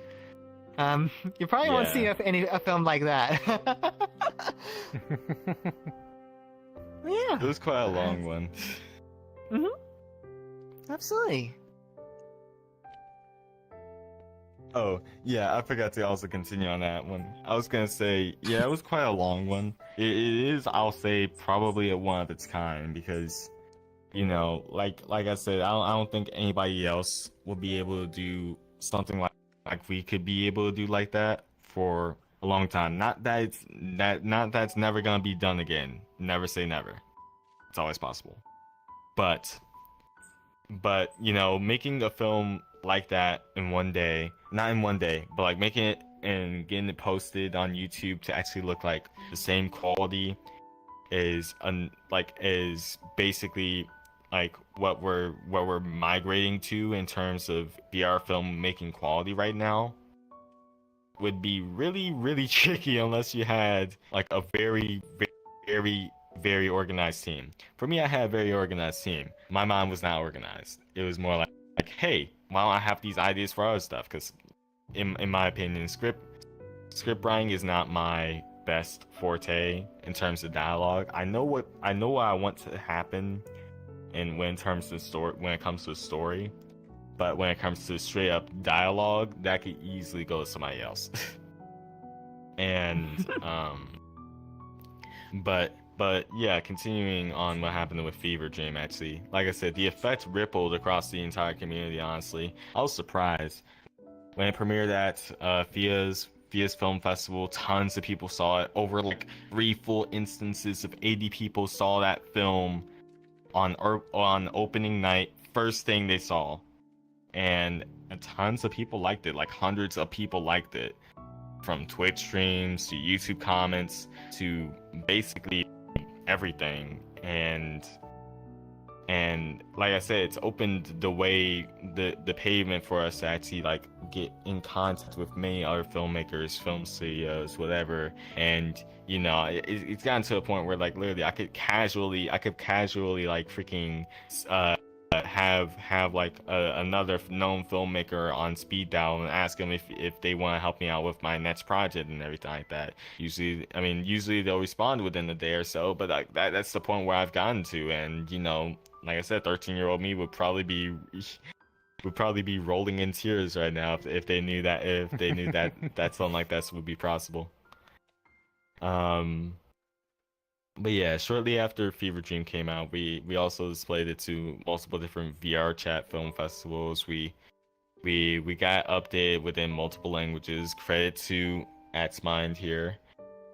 S7: You probably won't see a film like that. Yeah.
S4: It was quite a long one.
S7: Mm-hmm. Absolutely.
S4: Oh, yeah, I forgot to also continue on that one. I was gonna say, yeah, it was quite a long one. It is, I'll say, probably a one of its kind because, you know, like I said, I don't think anybody else will be able to do something like we could be able to do like that for a long time. Not that it's never gonna be done again. Never say never. It's always possible. But you know, making a film like that in one day, not in one day, but like making it and getting it posted on YouTube to actually look like the same quality is basically like what we're migrating to in terms of VR film making quality right now would be really, really tricky unless you had like a very, very, very organized team. For me, I had a very organized team. My mind was not organized. It was more like, hey, why don't I have these ideas for other stuff? Because in my opinion, script writing is not my best forte in terms of dialogue. I know what I want to happen, and when it comes to a story, but when it comes to straight up dialogue, that could easily go to somebody else. And but yeah, continuing on what happened with Fever Dream, actually, like I said, the effect rippled across the entire community. Honestly, I was surprised when it premiered at FIA's Film Festival. Tons of people saw it. Over like 3 full instances of 80 people saw that film on opening night. First thing they saw, and tons of people liked it. Like hundreds of people liked it, from Twitch streams to YouTube comments to basically everything. And like I said, it's opened the way, the pavement for us to actually like get in contact with many other filmmakers, film studios, whatever. And you know, it's gotten to a point where like literally I could casually like freaking have like another known filmmaker on speed dial and ask them if they want to help me out with my next project and everything like that. Usually they'll respond within a day or so, but like that's the point where I've gotten to. And you know, like I said, 13-year-old me would probably be rolling in tears right now if they knew that that something like that would be possible. But yeah, shortly after Fever Dream came out, we also displayed it to multiple different VRCHAT film festivals. We got updated within multiple languages. Credit to AxMind here,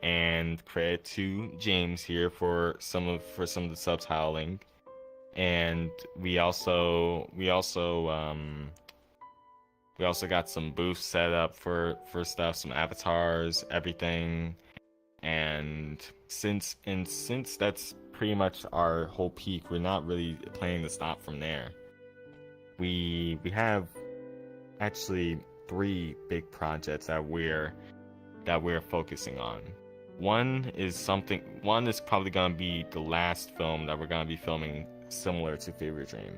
S4: and credit to James here for some of the subtitling. And we also got some booths set up for stuff, some avatars, everything. And since that's pretty much our whole peak, we're not really planning to stop from there. We have actually 3 big projects that we're focusing on. One is probably gonna be the last film that we're gonna be filming similar to Fever Dream,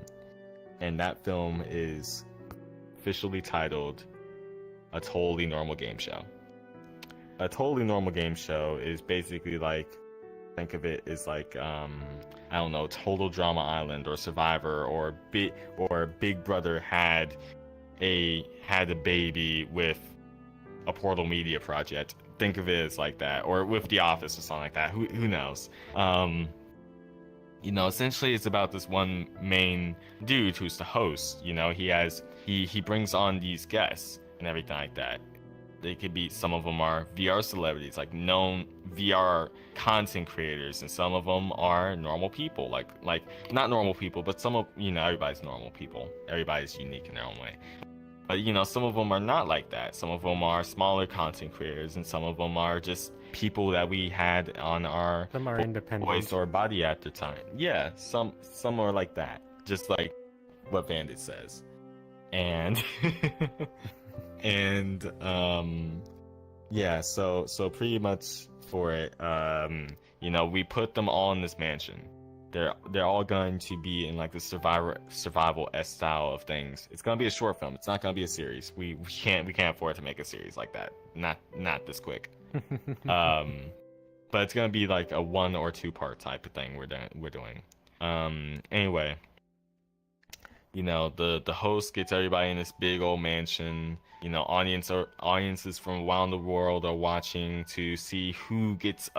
S4: and that film is officially titled A Totally Normal Game Show. A Totally Normal Game Show is basically like, think of it as like I don't know, Total Drama Island or Survivor or Big Brother had a baby with a Portal Media project. Think of it as like that, or with The Office or something like that. Who knows? You know, essentially it's about this one main dude who's the host. You know, he brings on these guests and everything like that. They could be, some of them are VR celebrities, like known VR content creators, and some of them are normal people, like not normal people, but some of, you know, everybody's normal people. Everybody's unique in their own way. But you know, some of them are not like that. Some of them are smaller content creators, and some of them are just people that we had on our
S5: Some are independent.
S4: voice or body at the time. Yeah, some are like that, just like what Bandit says. And and yeah, so pretty much for it, you know, we put them all in this mansion. They're all going to be in like the survival s style of things. It's gonna be a short film. It's not gonna be a series. We can't afford to make a series like that. Not this quick. But it's gonna be like a 1 or 2 part type of thing we're doing. Anyway, the host gets everybody in this big old mansion. Audiences from around the world are watching to see who gets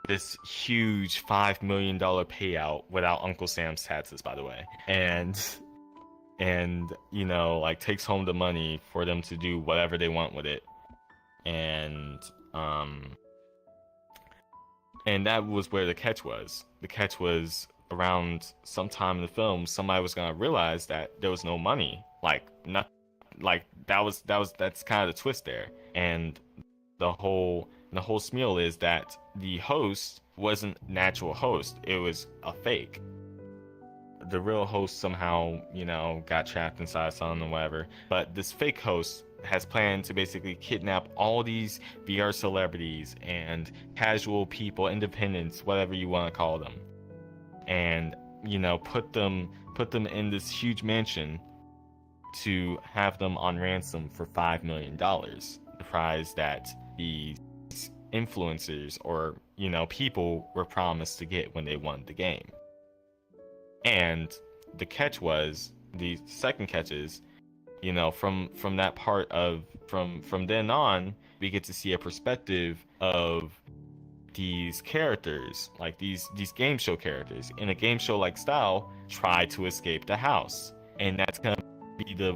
S4: this huge $5 million payout without Uncle Sam's taxes, by the way, and like takes home the money for them to do whatever they want with it, and that was where the catch was. The catch was around sometime in the film, somebody was gonna realize that there was no money, that's kind of the twist there, and the whole spiel is that the host wasn't an actual host, it was a fake. The real host somehow, got trapped inside something or whatever, but this fake host has planned to basically kidnap all these VR celebrities and casual people, independents, whatever you want to call them, and put them in this huge mansion to have them on ransom for $5 million, the prize that these influencers or people were promised to get when they won the game. And the catch was, the second catch is, from that part of from then on, we get to see a perspective of these characters, like these game show characters in a game show like style, try to escape the house, and that's gonna be the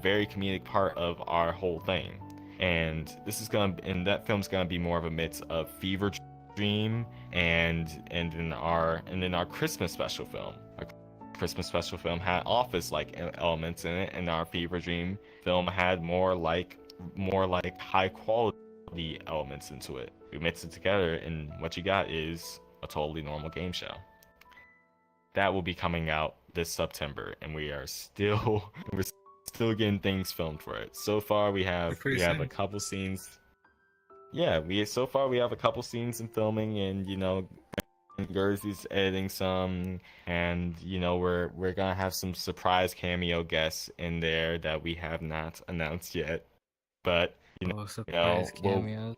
S4: very comedic part of our whole thing. And that film's gonna be more of a mix of Fever Dream and then our Christmas special film. Our Christmas special film had Office-like elements in it, and our Fever Dream film had more like high quality elements into it. We mix it together, and what you got is a totally normal game show. That will be coming out this September, and we're still getting things filmed for it. So far, we have a couple scenes. Yeah, we have a couple scenes in filming, and Gursey's editing some, and we're gonna have some surprise cameo guests in there that we have not announced yet. But
S2: surprise cameos.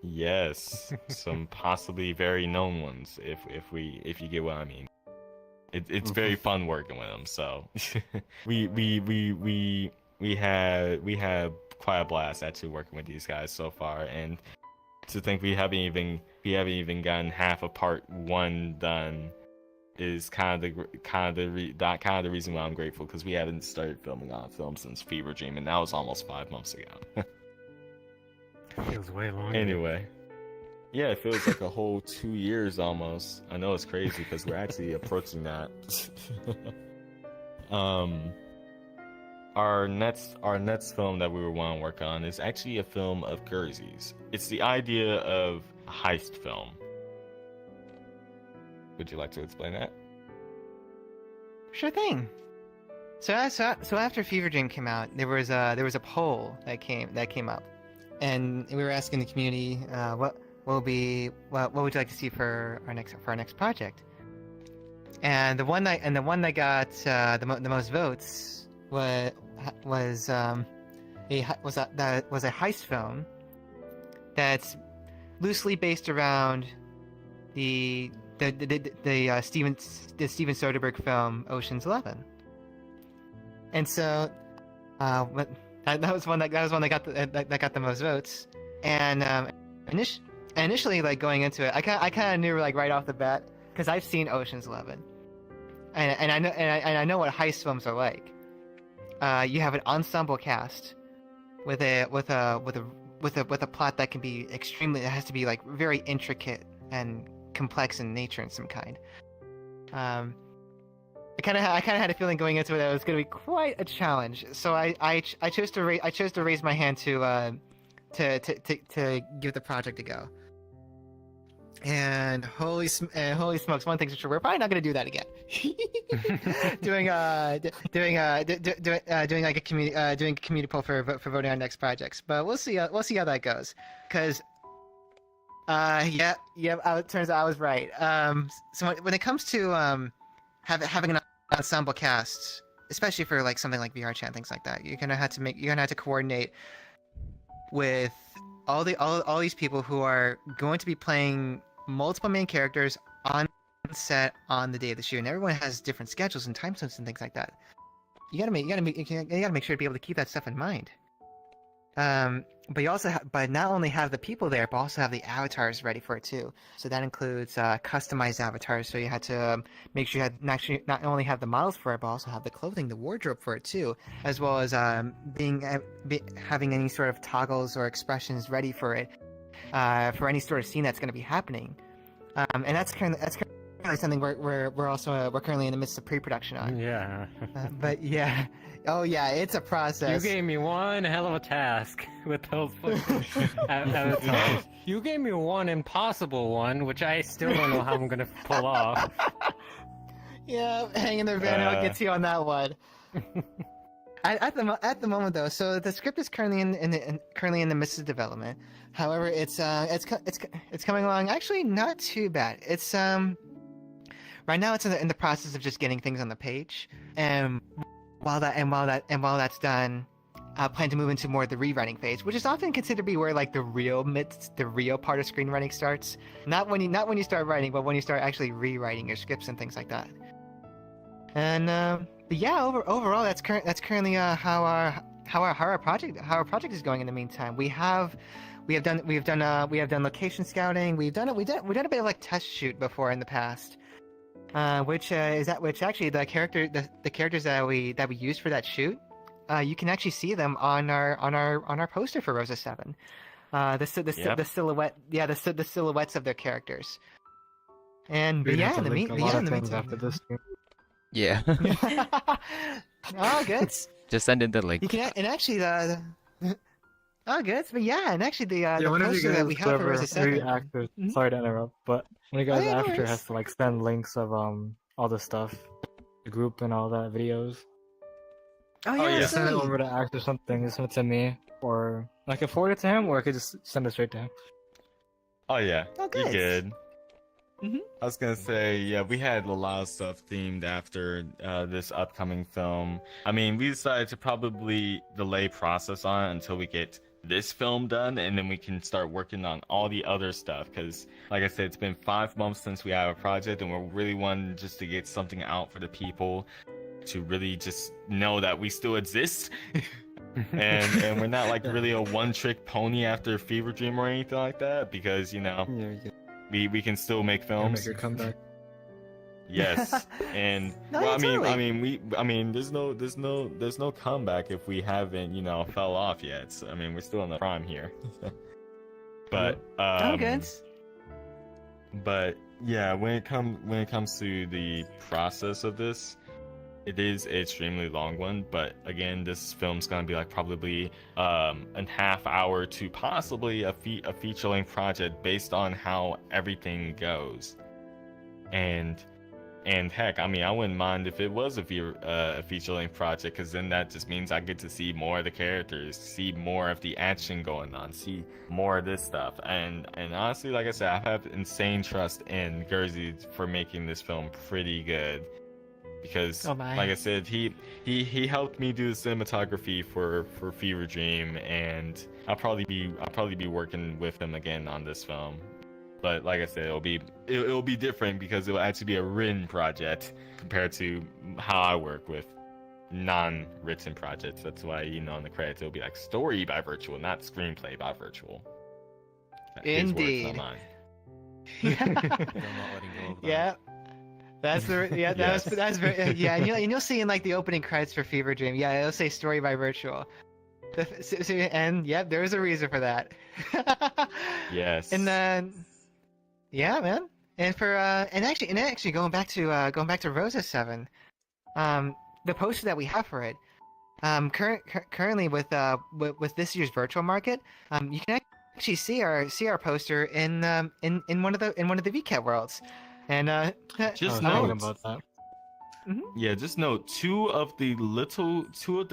S4: Yes, some possibly very known ones, if you get what I mean. It's very fun working with them. So we had quite a blast actually working with these guys so far, and to think we haven't even gotten half of part 1 done is kind of the reason why I'm grateful, because we haven't started filming on film since Fever Dream, and that was almost 5 months ago.
S5: Feels way longer.
S4: Anyway, yeah, it feels like a whole 2 years almost. I know it's crazy because we're actually approaching that. Our next film that we want to work on is actually a film of Gursey's. It's the idea of a heist film. Would you like to explain that?
S7: Sure thing. So after Fever Dream came out, there was a poll that came up, and we were asking the community what would you like to see for our next project. And the one that got the most votes was a heist film that's loosely based around the Steven Soderbergh film Ocean's 11. And so that was one that got the most votes. And initially, like, going into it, I kind of knew, like, right off the bat, because I've seen Ocean's 11, and I know what heist films are like. You have an ensemble cast with a plot that can be it has to be, like, very intricate and complex in nature in some kind. I kind of had a feeling going into it that it was going to be quite a challenge. So I chose to raise my hand to give the project a go. And holy smokes, one thing's for sure, we're probably not going to do that again. doing like a community poll for voting on next projects, but we'll see how that goes. Because it turns out I was right. So when it comes to having an ensemble cast, especially for like something like VRCHAT and things like that, you're gonna have to coordinate with all these people who are going to be playing multiple main characters on set on the day of the shoot, and everyone has different schedules and time zones and things like that. You gotta make sure to be able to keep that stuff in mind. But you also but not only have the people there, but also have the avatars ready for it too. So that includes customized avatars. So you had to make sure you had not only have the models for it, but also have the clothing, the wardrobe for it too, as well as having any sort of toggles or expressions ready for it, for any sort of scene that's going to be happening. And that's currently something we're currently in the midst of pre-production on.
S5: Yeah.
S7: But yeah. Oh yeah, it's a process.
S5: You gave me one hell of a task with those avatars. You gave me one impossible one, which I still don't know how I'm gonna pull off.
S7: Yeah, hanging their van out gets you on that one. At the moment though, so the script is currently in the midst of development. However, it's coming along actually not too bad. It's right now it's in the process of just getting things on the page, and while that's done, I plan to move into more of the rewriting phase, which is often considered to be where like the real part of screenwriting starts. Not when you start writing, but when you start actually rewriting your scripts and things like that. And but yeah, overall, that's currently how our project is going. In the meantime, we have done location scouting. We've done a bit of like test shoot before in the past. Which actually the characters that we used for that shoot, you can actually see them on our poster for Rosa 7. The silhouettes of their characters. And yeah, in the meantime,
S2: after this.
S1: Yeah.
S7: Oh, good.
S1: Just send in the link.
S7: You can and actually oh, good. But yeah, and actually the
S2: Whenever
S7: poster
S2: you
S7: that we
S2: guys
S7: have for Rosa 7.
S2: actors,
S7: Mhm.
S2: sorry to interrupt, but when you guys
S7: Oh, yeah, no
S2: after
S7: worries.
S2: has to like send links of all the stuff, the group and all that videos.
S7: Oh yeah,
S4: yeah.
S2: Just send it
S7: absolutely.
S2: over to Act or something. Just send it to me, or I can forward it to him, or I could just send it straight to him.
S4: Oh yeah,
S7: Oh,
S4: you're
S7: good.
S4: good.
S7: Mhm.
S4: I was gonna say, yeah, we had a lot of stuff themed after this upcoming film. I mean, we decided to probably delay process on it until we get this film done, and then we can start working on all the other stuff. Because, like I said, it's been 5 months since we had a project, and we're really wanting just to get something out for the people to really just know that we still exist. and we're not like really a one-trick pony after Fever Dream or anything like that, because we can still make films.
S2: Make your comeback.
S4: Yes, and
S7: No,
S4: well,
S7: totally.
S4: I mean, there's no comeback if we haven't, fell off yet. So, I mean, we're still in the prime here. But
S7: Oh, good.
S4: But yeah, when it comes to the process of this, it is an extremely long one. But again, this film's gonna be like probably a half hour to possibly a feature-length project based on how everything goes. And heck, I mean, I wouldn't mind if it was a feature-length project, because then that just means I get to see more of the characters, see more of the action going on, see more of this stuff. And honestly, like I said, I have insane trust in Gurzy for making this film pretty good, because,
S7: Oh, my.
S4: like I said, he helped me do the cinematography for Fever Dream, and I'll probably be working with him again on this film. But like I said, it'll be different because it'll actually be a written project compared to how I work with non-written projects. That's why, in the credits, it'll be like story by Virtual, not screenplay by Virtual. His words,
S7: Indeed.
S4: not mine.
S8: I'm not letting go of that.
S7: Yeah. That's
S4: Yes.
S7: that's very yeah, and you'll see in like the opening credits for Fever Dream. Yeah, it'll say story by Virtual. And yep, there is a reason for that.
S4: Yes.
S7: And then yeah, man. And for and actually going back to Rosa 7, the poster that we have for it, currently with this year's virtual market, you can actually see our poster in one of the VCAT worlds, and
S4: Just
S2: I was thinking
S4: note,
S2: about that.
S4: yeah, just note two of the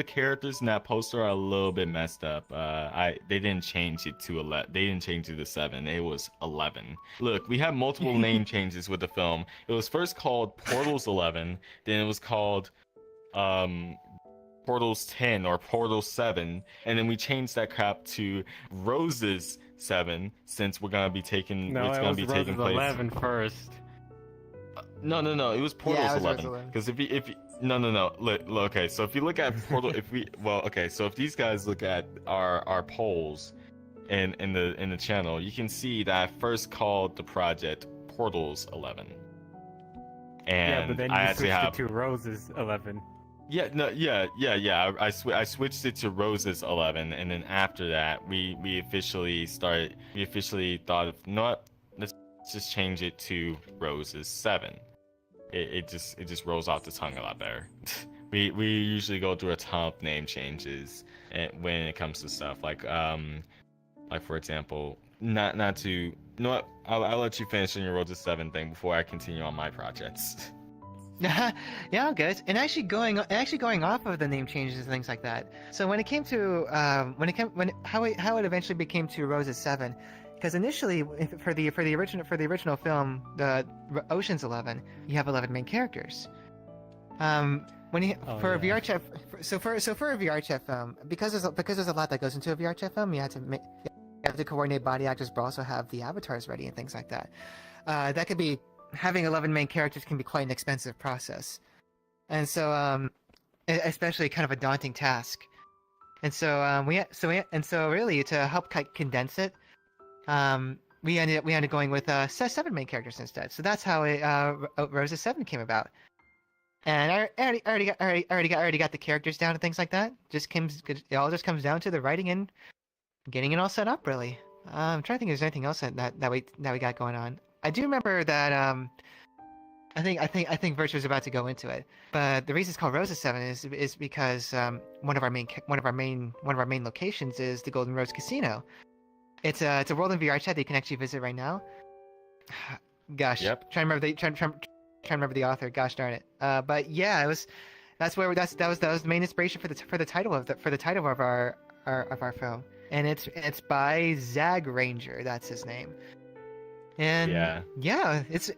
S4: characters in that poster are a little bit messed up. They didn't change it to 11. They didn't change it to 7. It was 11. Look, we have multiple name changes with the film. It was first called Portals 11, then it was called Portals 10 or Portals 7, and then we changed that crap to Roses 7, since we're gonna be taking
S5: No,
S4: it's
S5: it
S4: gonna
S5: was
S4: be
S5: Rosa's
S4: taking place.
S5: 11 first.
S4: No. It was Portals
S7: Yeah, it was
S4: 11.
S7: 11.
S4: Because if you, no. Look, okay. So if you look at Portal, so if these guys look at our polls in the channel, you can see that I first called the project Portals 11. And
S5: Yeah, but then
S4: I
S5: you
S4: actually
S5: switched
S4: have
S5: it to Roses 11.
S4: I switched it to Roses 11, and then after that, we officially thought of, you know what, let's just change it to Roses 7. It just rolls off the tongue a lot better. we usually go through a ton of name changes when it comes to stuff like for example, not to, you know what, I'll let you finish on your Roses 7 thing before I continue on my projects.
S7: Yeah, I'm good. And actually going off of the name changes and things like that. So when it came to how it eventually became to Rose's 7, because initially for the original film, the Ocean's 11, you have 11 main characters. When you
S5: Oh,
S7: for a
S5: yeah.
S7: VRChat, so for a VRChat film, because there's a lot that goes into a VRChat film, you have to coordinate body actors, but also have the avatars ready and things like that. That could be having 11 main characters can be quite an expensive process, and so especially kind of a daunting task. And so really to help condense it, we ended up going with 7 main characters instead. So that's how Rose's 7 came about. And I already got the characters down and things like that. It all just comes down to the writing and getting it all set up, really. I'm trying to think if there's anything else that we got going on. I do remember that I think Virtue was about to go into it, but the reason it's called Rose's 7 is because one of our main locations is the Golden Rose Casino. It's a world in VRChat that you can actually visit right now. Gosh,
S4: Yep.
S7: trying to remember the author. Gosh darn it. But yeah, that was the main inspiration for the title of our film, and it's by Zag Ranger. That's his name. And yeah, it's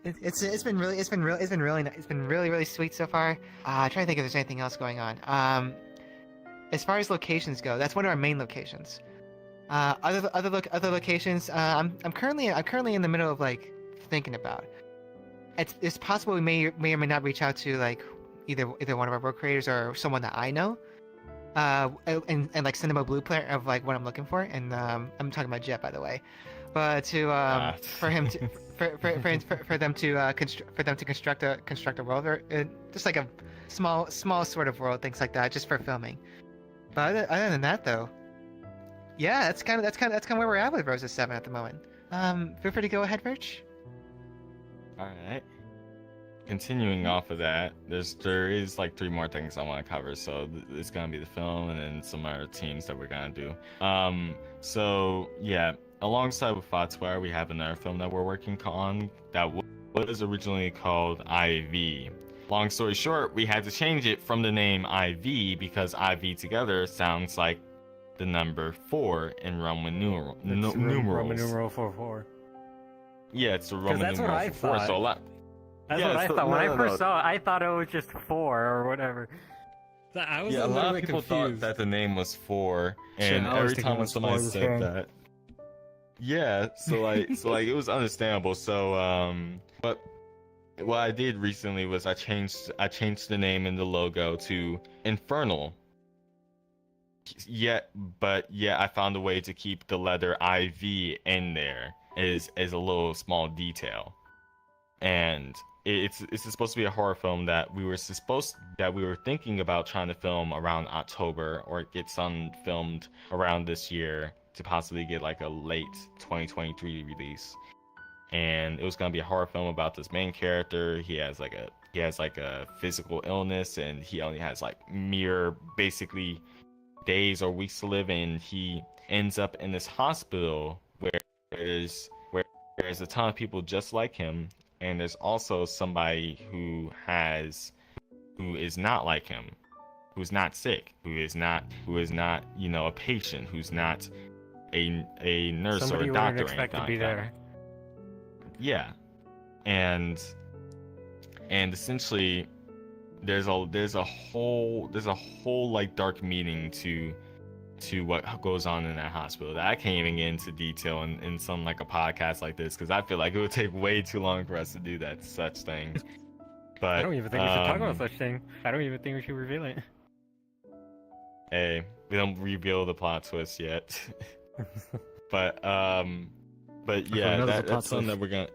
S7: been really sweet so far. Trying to think if there's anything else going on. As far as locations go, that's one of our main locations. Other locations, I'm currently in the middle of like thinking about. It's possible we may or may not reach out to like either one of our work creators or someone that I know, and like send them a blueprint of like what I'm looking for. And I'm talking about Jet, by the way. But for him to for them to construct a world, or just like a small sort of world, things like that, just for filming. But other than that, though, yeah, that's kind of where we're at with Rose's 7 at the moment. Feel free to go ahead, Virch.
S4: All right. Continuing off of that, there is like 3 more things I want to cover. So it's gonna be the film and then some other teams that we're gonna do. So yeah, alongside with Fatware, we have another film that we're working on that was originally called IV. Long story short, we had to change it from the name IV because IV together sounds like the number 4 in Roman numerals.
S5: Roman numeral 44.
S4: Yeah, it's the Roman
S5: that's what
S4: numeral
S5: I
S4: 4.
S5: thought.
S4: So a lot.
S5: That's
S4: Yeah,
S5: what I
S4: so-
S5: thought. When
S4: no,
S5: I
S4: no,
S5: first saw it, I thought it was just 4 or whatever.
S3: I was
S4: Yeah, a
S3: a little
S4: lot of
S3: bit
S4: people
S3: confused.
S4: thought that the name was 4,
S2: Shit,
S4: and
S2: I was
S4: every
S2: thinking
S4: time
S2: it
S4: when
S2: was
S4: somebody
S2: 4
S4: said
S2: before.
S4: that, yeah, so like it was understandable. So but what I did recently was I changed the name and the logo to Infernal. But I found a way to keep the letter IV in there as a little small detail, and it's supposed to be a horror film that we were thinking about trying to film around October or get some filmed around this year to possibly get like a late 2023 release. And it was gonna be a horror film about this main character. He has like a physical illness, and he only has like mere basically days or weeks to live, and he ends up in this hospital where there's a ton of people just like him, and there's also somebody who is not like him, who's not sick, who is not a patient, who's not a nurse
S5: Somebody
S4: or a
S5: you
S4: doctor
S5: wouldn't
S4: or
S5: expect
S4: anything
S5: to be
S4: like that.
S5: there.
S4: Yeah, and essentially there's a whole like dark meaning to what goes on in that hospital that I can't even get into detail in some like a podcast like this, because I feel like it would take way too long for us to do that such thing. But
S5: I don't even think we should talk about such thing. I don't even think we should reveal it.
S4: Hey, we don't reveal the plot twist yet. but yeah,
S2: knows the plot
S4: that's something
S2: twist?
S4: that we're gonna.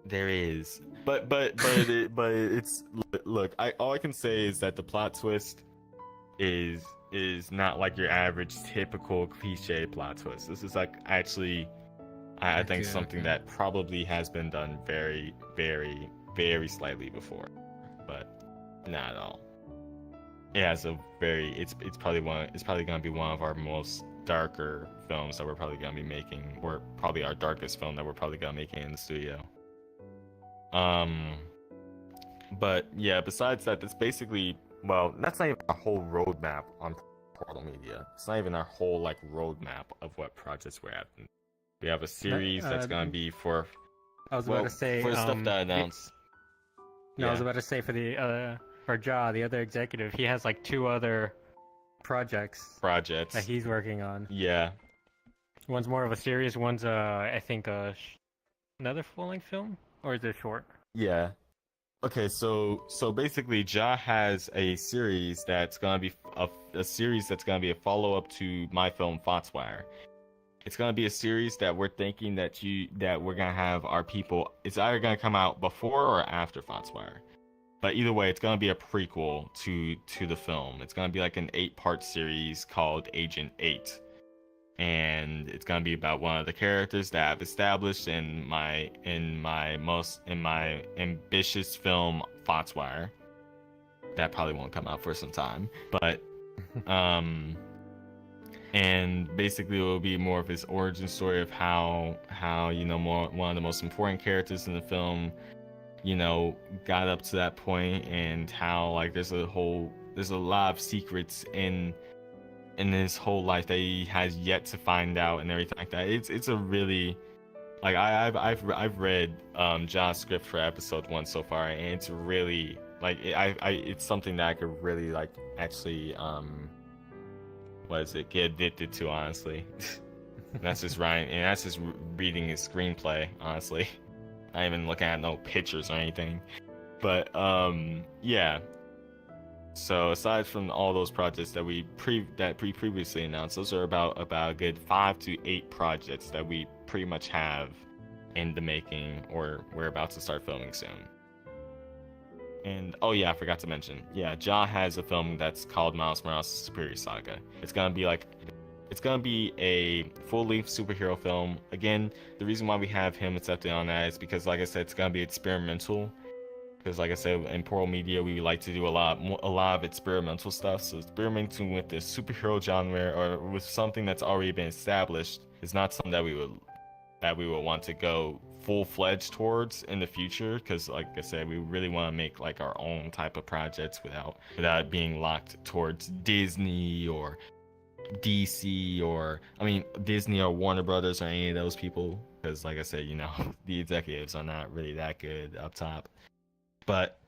S4: There is, but it's look. All I can say is that the plot twist is not like your average typical cliche plot twist. This is like actually, I think something that probably has been done very, very, very slightly before, but not at all. It has a very. It's probably gonna be one of our most darker films that we're probably gonna be making, or probably our darkest film that we're probably gonna make in the studio. But yeah, besides that, that's basically, well, that's not even our whole roadmap on Portal Media. It's not even our whole like roadmap of what projects we're having. We have a series that's gonna be for.
S5: I was about to say
S4: for the stuff that I announced.
S5: No, I was about to say for the for Ja, the other executive, he has like 2 other projects that he's working on.
S4: Yeah.
S5: One's more of a series. One's I think another full-length film, or is it short?
S4: Yeah. Okay, so basically, Ja has a series that's gonna be a series that's gonna be a follow-up to my film Foxwire. It's gonna be a series that we're thinking that we're gonna have our people. It's either gonna come out before or after Foxwire, but either way, it's gonna be a prequel to the film. It's gonna be like an 8-part series called Agent 8. And it's gonna be about one of the characters that I've established in my ambitious film Foxwire. That probably won't come out for some time, but and basically it will be more of his origin story of how one of the most important characters in the film got up to that point, and how like there's a lot of secrets in his whole life that he has yet to find out and everything like that. It's a really like I've read John's script for episode 1 so far, and it's really like it's something that I could really like actually get addicted to, honestly. And that's just reading his screenplay, honestly. Not even looking at no pictures or anything. But yeah. So aside from all those projects that we previously announced, those are about a good 5 to 8 projects that we pretty much have in the making, or we're about to start filming soon. And oh yeah, I forgot to mention, Ja has a film that's called Miles Morales' Superior Saga. It's gonna be a full-length superhero film. Again, the reason why we have him accepted on that is because, like I said, it's gonna be experimental. Because, like I said, in Portal Media, we like to do a lot of experimental stuff. So experimenting with the superhero genre or with something that's already been established is not something that we would want to go full-fledged towards in the future. Because, like I said, we really want to make like our own type of projects without it being locked towards Disney or DC, or Disney or Warner Brothers or any of those people. Because, like I said, the executives are not really that good up top. But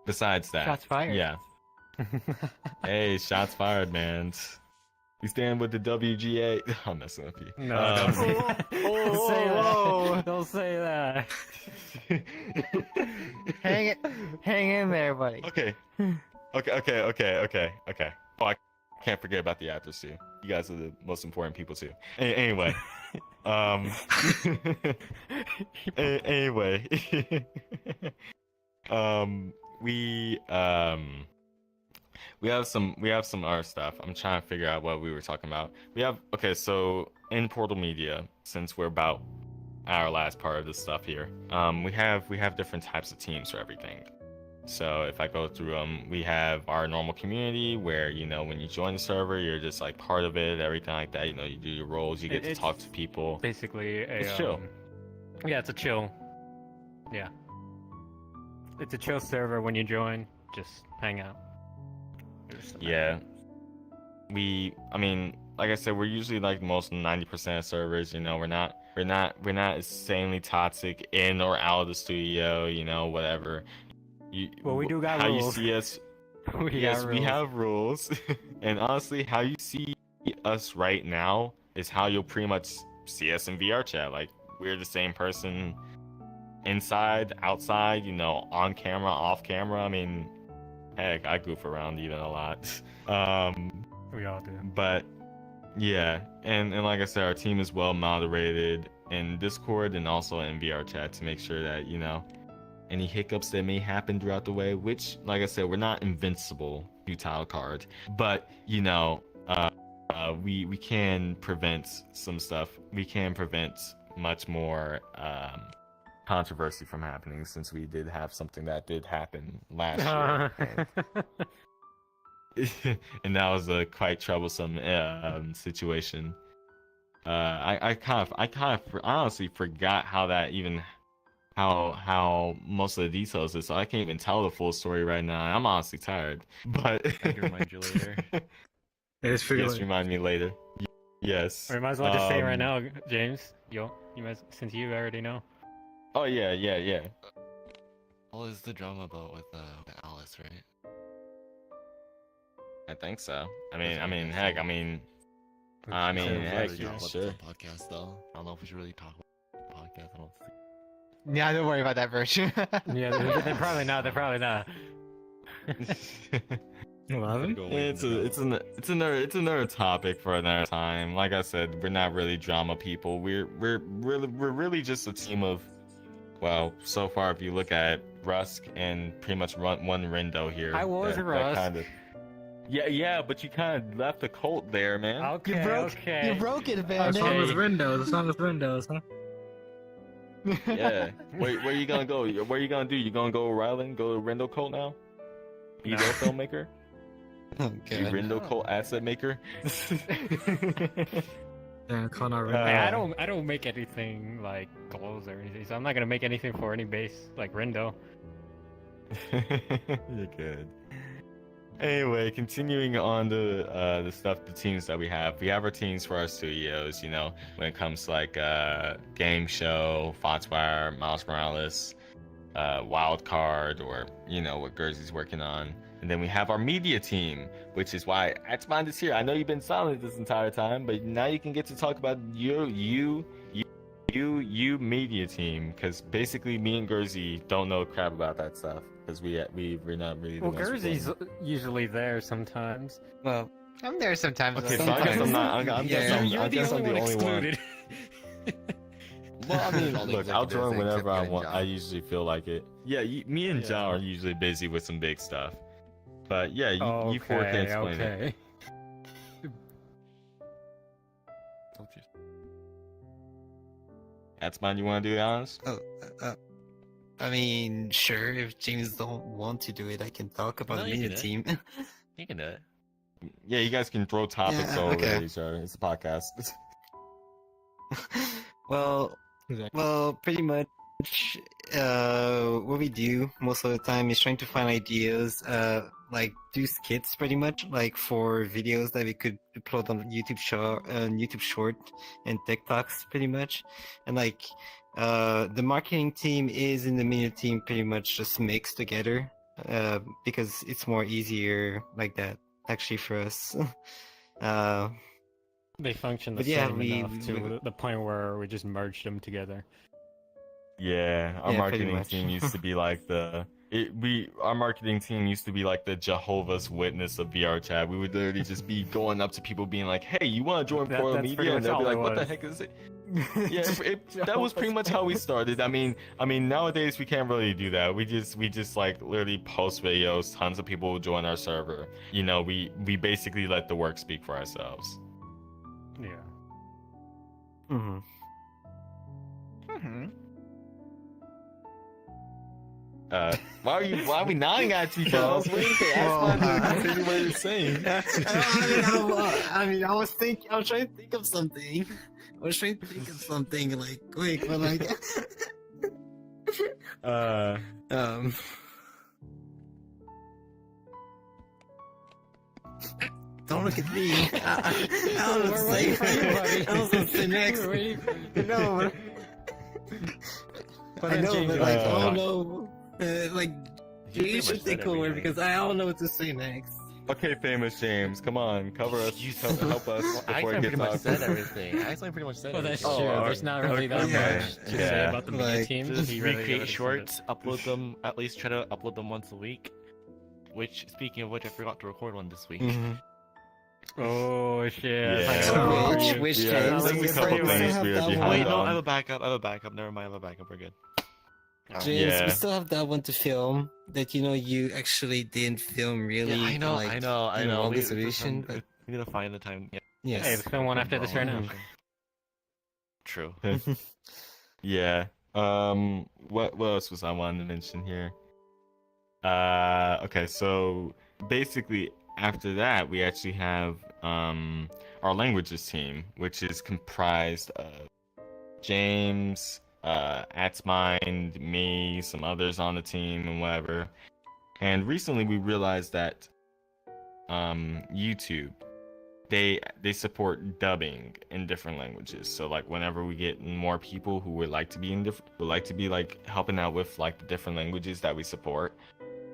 S4: besides that,
S5: Shots fired.
S4: Yeah. Hey, shots fired, man. We stand with the WGA. I'm messing with you.
S5: No, don't say that. Don't say that.
S7: Hang in there, buddy.
S4: Okay. Oh, I can't forget about the actors too. You guys are the most important people too. Anyway. Anyway. We have some other stuff. I'm trying to figure out what we were talking about. So in Portal Media, since we're about our last part of this stuff here, we have different types of teams for everything. So if I go through them, we have our normal community where, when you join the server, you're just like part of it, everything like that. You do your roles, you get to talk to people.
S5: Basically,
S4: it's chill.
S5: Yeah, it's a chill. Yeah. It's a chill server. When you join, just hang out.
S4: Yeah. Like I said, we're usually like most 90% of servers, we're not insanely toxic in or out of the studio, whatever.
S5: Well, we do got
S4: how
S5: rules.
S4: You see us. We have rules. And honestly, how you see us right now is how you'll pretty much see us in VR chat. Like, we're the same person inside, outside, on camera, off camera. I mean, heck, I goof around even a lot.
S5: We all do.
S4: But yeah, and like I said, our team is well moderated in Discord and also in VRChat to make sure that, any hiccups that may happen throughout the way, which, like I said, we're not invincible, futile card, but we can prevent some stuff. We can prevent much more controversy from happening, since we did have something that did happen last year. And that was a quite troublesome situation. I honestly forgot how most of the details is, so I can't even tell the full story right now. I'm honestly tired, but
S8: I can remind you later.
S2: Yes,
S4: remind me later. Yes.
S5: Or you might as well just say it right now, James. Since you already know.
S4: Oh yeah.
S8: What is the drama about with Alice, right?
S4: I think so. Heck,
S8: Heck,
S4: sure.
S8: Podcast though. I don't know if we should really talk about the podcast. I don't think.
S7: Yeah, don't worry about that version.
S5: Yeah, they're probably not.
S4: It's another topic for another time. Like I said, we're not really drama people. We're really just a team of, well, so far if you look at Rusk and pretty much one Rindo here.
S5: I was Rusk.
S4: Yeah, but you kind of left the cult there, man.
S7: You broke it, man.
S2: What's wrong with Windows, huh?
S4: Yeah. Where you gonna go? What are you gonna do? You gonna go Rylan? Go to Rindo cult now? Be their filmmaker?
S6: Okay.
S4: Be Rindo cult asset maker?
S2: Yeah, Connor.
S5: Hey, I don't make anything like clothes or anything, so I'm not gonna make anything for any base like Rindo.
S4: You're good. Anyway, continuing on to the teams that we have. We have our teams for our studios, when it comes to like Game Show, Foxfire, Miles Morales, Wild Card, or what Guernsey's working on. And then we have our media team, which is why Xbond is here. I know you've been silent this entire time, but now you can get to talk about you media team, because basically me and Guernsey don't know crap about that stuff. Because we're not really.
S5: Well, Guernsey's usually there sometimes.
S6: Well,
S7: I'm there sometimes.
S4: Okay, so I guess I'm not. I guess I'm the only one.
S8: Well,
S4: look, I'll join whenever I want. I usually feel like it. Yeah, me and John are usually busy with some big stuff. But yeah, you four can explain it. That's mine. You want to do it, honest?
S6: Sure. If James don't want to do it, I can talk about the media team.
S8: You can do it.
S4: Yeah, you guys can throw topics over
S6: okay.
S4: each other. It's a podcast.
S6: Well, pretty much, what we do most of the time is trying to find ideas, like do skits, pretty much, like for videos that we could upload on YouTube Short, and TikToks, pretty much, and like. The marketing team is in the media team pretty much just mixed together, because it's more easier like that actually for us.
S5: They function the same enough to the point where we just merged them together.
S4: Yeah, our marketing team used to be like our marketing team used to be like the Jehovah's Witness of VRChat. We would literally just be going up to people being like, "Hey, you want to join Portal Media?" And they'll be like, "What the heck is it?" Yeah, that was pretty much how we started. I mean, nowadays we can't really do that. We just like literally post videos. Tons of people will join our server. We basically let the work speak for ourselves.
S5: Yeah.
S6: Mm-hmm.
S7: Mm-hmm.
S4: Why are we nodding at each other? I was waiting for Aslan to continue what you're saying.
S6: I was trying to think of something. Like quick, but like. Don't look at me.
S5: We're waiting for you, buddy.
S6: I was gonna say next.
S5: We're waiting for you.
S6: No, but I know, but like, like, you should think over because I don't know what to say next.
S4: Okay, famous James, come on, cover us, help us
S8: Well,
S4: before
S8: Axel
S4: it
S8: pretty
S4: gets
S8: much
S4: awkward.
S8: said everything. Axel pretty much said
S3: Well, that's
S8: everything.
S3: true.
S4: Oh,
S3: There's not really that
S6: okay.
S3: much to say
S4: Yeah.
S3: about the media
S6: Like,
S3: team.
S8: Just
S3: He really
S8: recreate
S3: already said it.
S8: shorts, upload them, at least try to upload them once a week. Which, speaking of which, I forgot to record one this week.
S6: Mhm.
S5: Oh shit!
S4: Yeah.
S5: I got one for you.
S6: Which
S4: Yeah,
S6: James?
S4: there's a
S6: You
S4: couple
S6: still
S4: things
S6: have
S4: we are
S6: that
S4: behind
S8: Wait, no,
S4: on.
S8: I have a backup. I have a backup. Never mind, I have a backup. We're good.
S6: James,
S4: Yeah.
S6: we still have that one to film that you actually didn't film really.
S8: Yeah, I know,
S6: like,
S8: I know, I
S6: in
S8: know.
S6: one
S8: We
S6: distribution, but
S8: we gotta find the time. Yeah.
S6: yes.
S5: Hey, let's film one after this right now.
S8: True.
S4: Yeah. What else was I wanting to mention here? Okay, so basically after that we actually have our languages team, which is comprised of James, Atsmind, me, some others on the team and whatever. And recently we realized that YouTube, they support dubbing in different languages. So like whenever we get more people who would like to be like helping out with like the different languages that we support,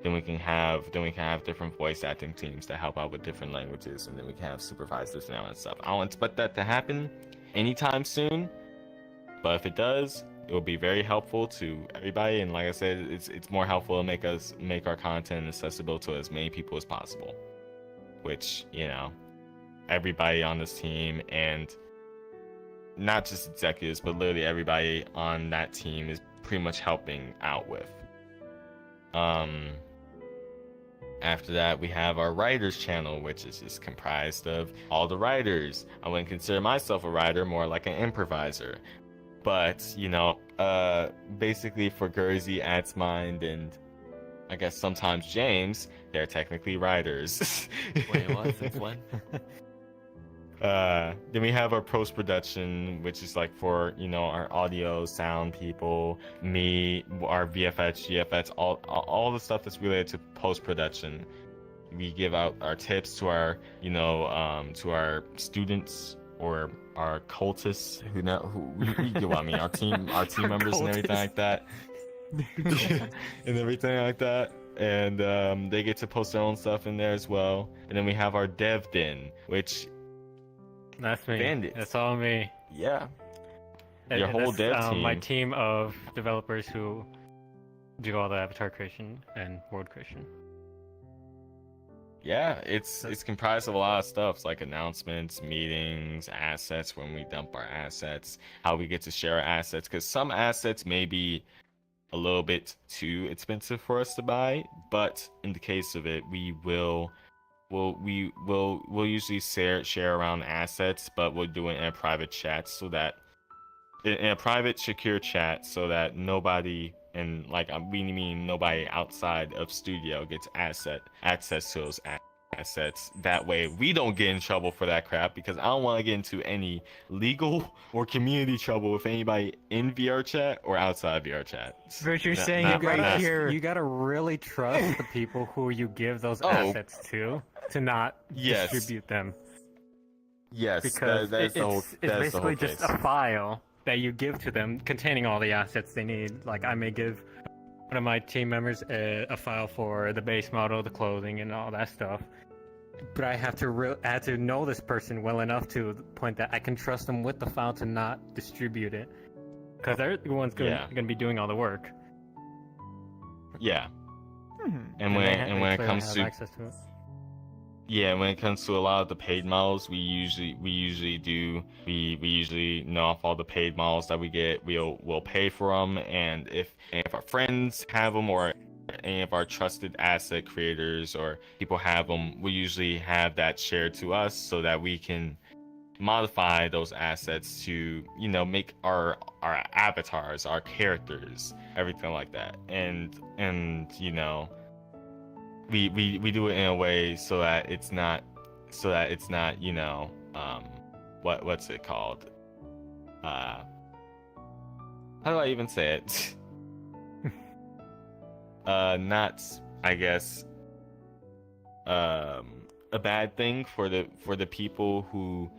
S4: then we can have different voice acting teams that help out with different languages, and then we can have supervisors and all that stuff. I don't expect that to happen anytime soon, but if it does, it will be very helpful to everybody. And like I said, it's more helpful to make our content accessible to as many people as possible, which everybody on this team, and not just executives, but literally everybody on that team is pretty much helping out with. After that, we have our writers channel, which is just comprised of all the writers. I wouldn't consider myself a writer, more like an improviser. But, basically for Gurzy, Atsmind, and I guess sometimes James, they're technically writers.
S8: Wait, what? Since when?
S4: Then we have our post-production, which is like for, our audio, sound people, me, our VFX, GFX, all the stuff that's related to post-production. We give out our tips to our, to our students or our cultists who you get what I mean, our team members and everything like that. And everything like that. And they get to post their own stuff in there as well. And then we have our dev den, which
S5: That's me.
S4: Bandits.
S5: That's all me.
S4: Yeah.
S5: And-
S4: Your
S5: and
S4: whole
S5: that's,
S4: dev team.
S5: My team of developers who do all the avatar creation and world creation.
S4: Yeah, it's comprised of a lot of stuff. It's like announcements, meetings, assets, when we dump our assets, how we get to share our assets, because some assets may be a little bit too expensive for us to buy, but in the case of it, we'll usually share around assets, but we'll do it in a private chat, so that in a private secure chat, so that nobody, and like we mean nobody outside of studio, gets access to those assets. That way we don't get in trouble for that crap, because I don't want to get into any legal or community trouble with anybody in VRCHAT or outside VRCHAT.
S5: But you're saying it right here. You gotta really trust the people who you give those assets to not
S4: Yes.
S5: distribute them.
S4: Yes,
S5: Because
S4: that's the whole.
S5: it's
S4: That's the whole
S5: basically just
S4: case.
S5: a file that you give to them containing all the assets they need. Like I may give one of my team members a file for the base model, the clothing, and all that stuff. But I have to know this person well enough to the point that I can trust them with the file to not distribute it, because they're the ones going to be doing all the work.
S4: Yeah. And
S5: they
S4: when it
S5: clearly
S4: comes
S5: have
S4: to
S5: access to it.
S4: Yeah, when it comes to a lot of the paid models, we usually know off all the paid models that we get. We'll pay for them, and if our friends have them, or any of our trusted asset creators or people have them, we usually have that shared to us so that we can modify those assets to make our avatars, our characters, everything like that, and we do it in a way so that it's not what's it called, how do I even say it? Not, I guess, a bad thing for the people who,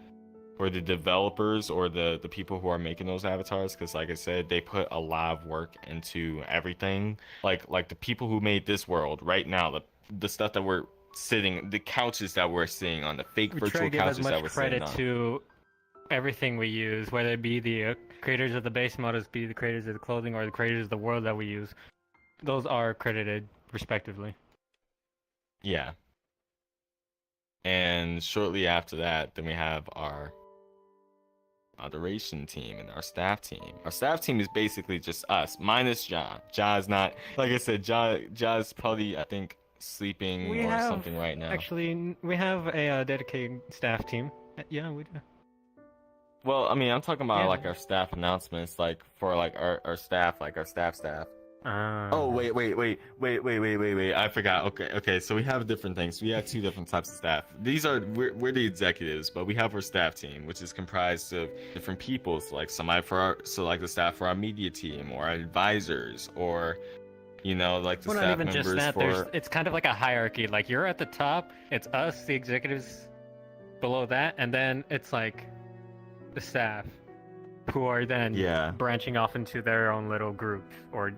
S4: for the developers or the people who are making those avatars, because like I said, they put a lot of work into everything. Like the people who made this world right now, the stuff that we're sitting, the couches that we're sitting on, the fake
S5: We try
S4: virtual
S5: to give as
S4: couches that
S5: much
S4: we're sitting
S5: credit
S4: on.
S5: to everything we use, whether it be the creators of the base models, be the creators of the clothing, or the creators of the world that we use. Those are credited respectively.
S4: Yeah. And shortly after that, then we have our moderation team and our staff team. Our staff team is basically just us, minus Ja. Ja is not, like I said, Ja's probably, I think, sleeping
S5: We
S4: or
S5: have
S4: something right now.
S5: Actually, we have a dedicated staff team. Yeah, we do.
S4: Well, I mean, I'm talking about
S5: Yeah.
S4: like our staff announcements, like for like our staff, like our staff. Oh, wait. I forgot. Okay. So we have different things. We have two different types of staff. We're the executives, but we have our staff team, which is comprised of different people. So like like the staff for our media team, or our advisors, or like the
S5: Well, not
S4: staff
S5: even
S4: members
S5: just that.
S4: for.
S5: It's kind of like a hierarchy. Like you're at the top. It's us, the executives, below that, and then it's like the staff, who are then branching off into their own little groups, or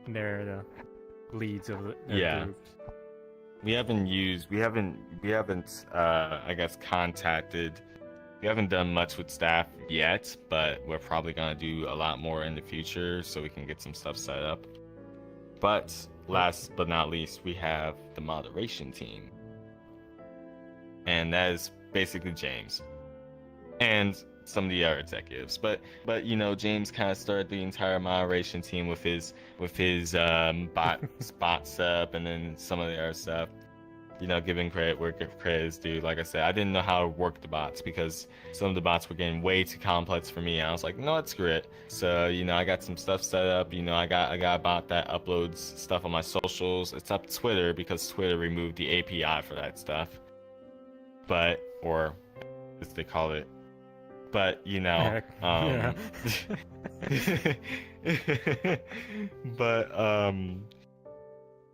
S5: they're the leads of their groups.
S4: We haven't I guess we haven't done much with staff yet, but we're probably gonna do a lot more in the future so we can get some stuff set up. But last but not least, we have the moderation team, and that is basically James and some of the other executives. But James kind of started the entire moderation team with his bot stuff, and then some of the other stuff. Giving credit where credit is due. Like I said, I didn't know how to work the bots because some of the bots were getting way too complex for me. I was like, no, screw it. So I got some stuff set up. I got a bot that uploads stuff on my socials. It's up Twitter because Twitter removed the API for that stuff. Or as they call it. But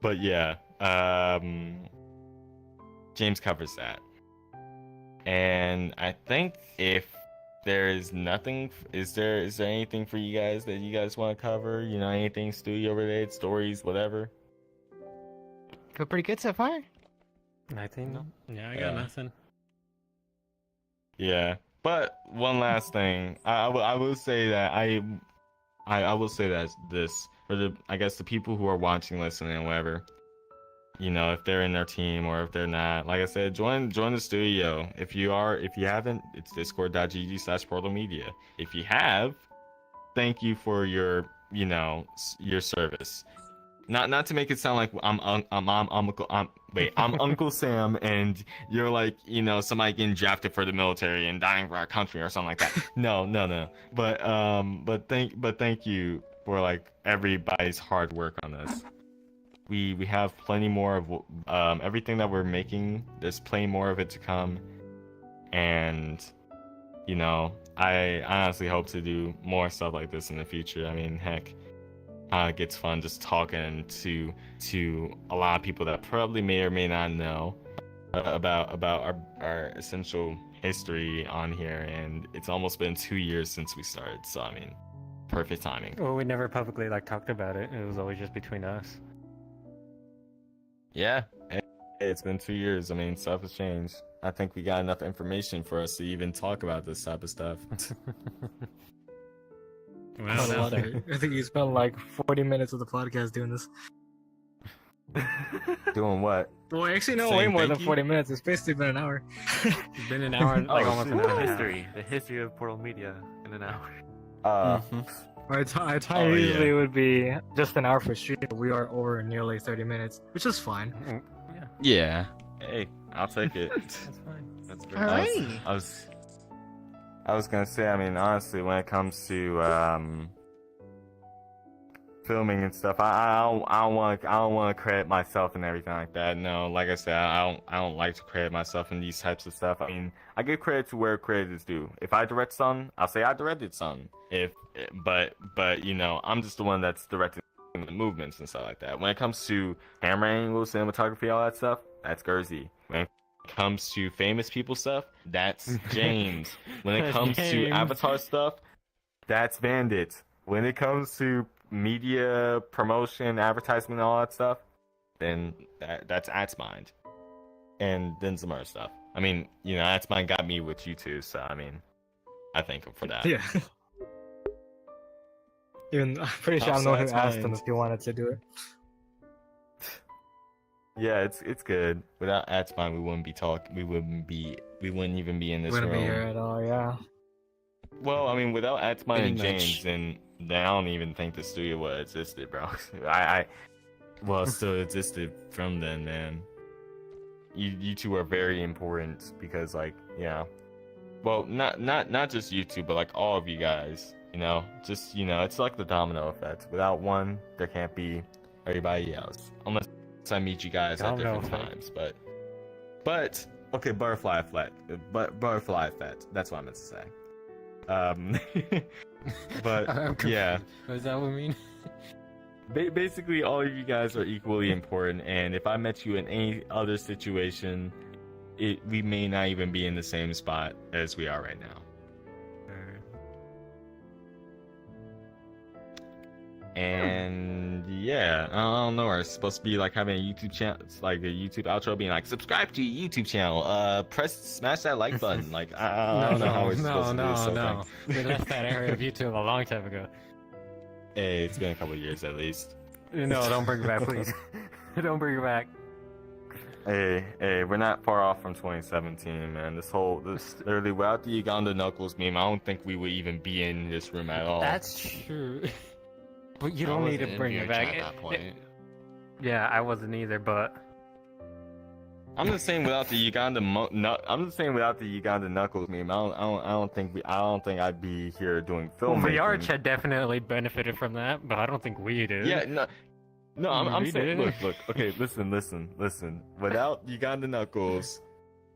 S4: but yeah. James covers that. And I think if there is nothing, is there anything for you guys that you guys want to cover? Anything studio related, stories, whatever?
S7: Feel pretty good so far.
S5: I think. Yeah, I got nothing.
S4: Yeah, but one last thing, I will say that I will say that this for the people who are watching, listening, whatever. If they're in their team or if they're not, like I said, join the studio. If you haven't, it's discord.gg/portalmedia. If you have, thank you for your service. Not to make it sound like I'm Uncle Sam and you're like, somebody getting drafted for the military and dying for our country or something like that. No. But thank you for like everybody's hard work on this. We have plenty more of everything that we're making. There's plenty more of it to come, and I honestly hope to do more stuff like this in the future. I mean, heck, it gets fun just talking to a lot of people that probably may or may not know about our essential history on here, and it's almost been 2 years since we started. So I mean, perfect timing.
S5: Well, we never publicly talked about it. It was always just between us.
S4: Yeah, it's been 2 years. I mean, stuff has changed. I think we got enough information for us to even talk about this type of stuff.
S2: I think you spent like 40 minutes of the podcast doing this.
S4: Doing what?
S2: Well, actually, no,
S4: Saying
S2: way more
S4: thank
S2: than
S4: you?
S2: 40 minutes. It's basically been an hour.
S5: It's been an hour, almost an hour.
S8: The history of Portal Media in an hour.
S2: Our time usually would be just an hour for stream, but we are over nearly 30 minutes, which is fine.
S1: Yeah.
S4: Hey, I'll take it.
S5: That's fine.
S8: That's very
S7: Alrighty.
S4: I was gonna say, I mean, honestly, when it comes to filming and stuff, I don't want to credit myself and everything like that. No, like I said, I don't like to credit myself in these types of stuff. I mean, I give credit to where credit is due. If I direct something, I'll say I directed something. But I'm just the one that's directing the movements and stuff like that. When it comes to camera angles, cinematography, all that stuff, that's Gursey. When it comes to famous people stuff, that's James. When it comes to
S5: James.
S4: avatar stuff, that's Bandit. When it comes to media promotion, advertisement, all that stuff, then that's At's mind. and then some other stuff. I mean, that's mine got me with you two, so I mean, I thank him for that.
S2: Yeah. Even I'm pretty sure I'm the one who asked him if he wanted to do it.
S4: Yeah, it's good. Without Atsmine, we wouldn't be talking. We wouldn't even be in this
S2: Wouldn't
S4: room.
S2: be here at all. Yeah.
S4: Well, I mean, without Atsmine and
S8: Pretty
S4: James,
S8: much.
S4: then I don't even think the studio would have existed, bro. It still existed from then, man. You two are very important because, like, well, not just you two, but like all of you guys. Just it's like the domino effect. Without one, there can't be everybody else, unless I meet you guys at
S5: Domino
S4: different
S5: effect.
S4: times. But okay, butterfly effect. Butterfly effect. That's what I meant to say. But
S5: I'm confused.
S4: yeah.
S5: Is that what we mean?
S4: Basically, all of you guys are equally important, and if I met you in any other situation, we may not even be in the same spot as we are right now. And yeah, I don't know. It's supposed to be like having a YouTube channel. It's like a YouTube outro being like, subscribe to your YouTube channel. Smash that like button. Like I don't know how we're supposed to do this.
S5: No. We left that area of YouTube a long time ago.
S4: Hey, it's been a couple of years at least.
S5: No, don't bring it back, please. Don't bring it back.
S4: Hey, we're not far off from 2017, man. This literally, without the Uganda Knuckles meme, I don't think we would even be in this room at all.
S5: That's true. But you
S8: I
S5: don't need
S8: wasn't
S5: to
S8: in
S5: bring it
S8: VRChat
S5: back.
S8: at that point.
S5: Yeah, I wasn't either, but
S4: I'm just saying without the Uganda Knuckles meme, I don't think I'd be here doing
S5: well,
S4: filmmaking.
S5: VRChat definitely benefited from that, but I don't think we did.
S4: Yeah, no, I'm
S5: We
S4: saying,
S5: did.
S4: look. Okay, listen. Without Uganda Knuckles,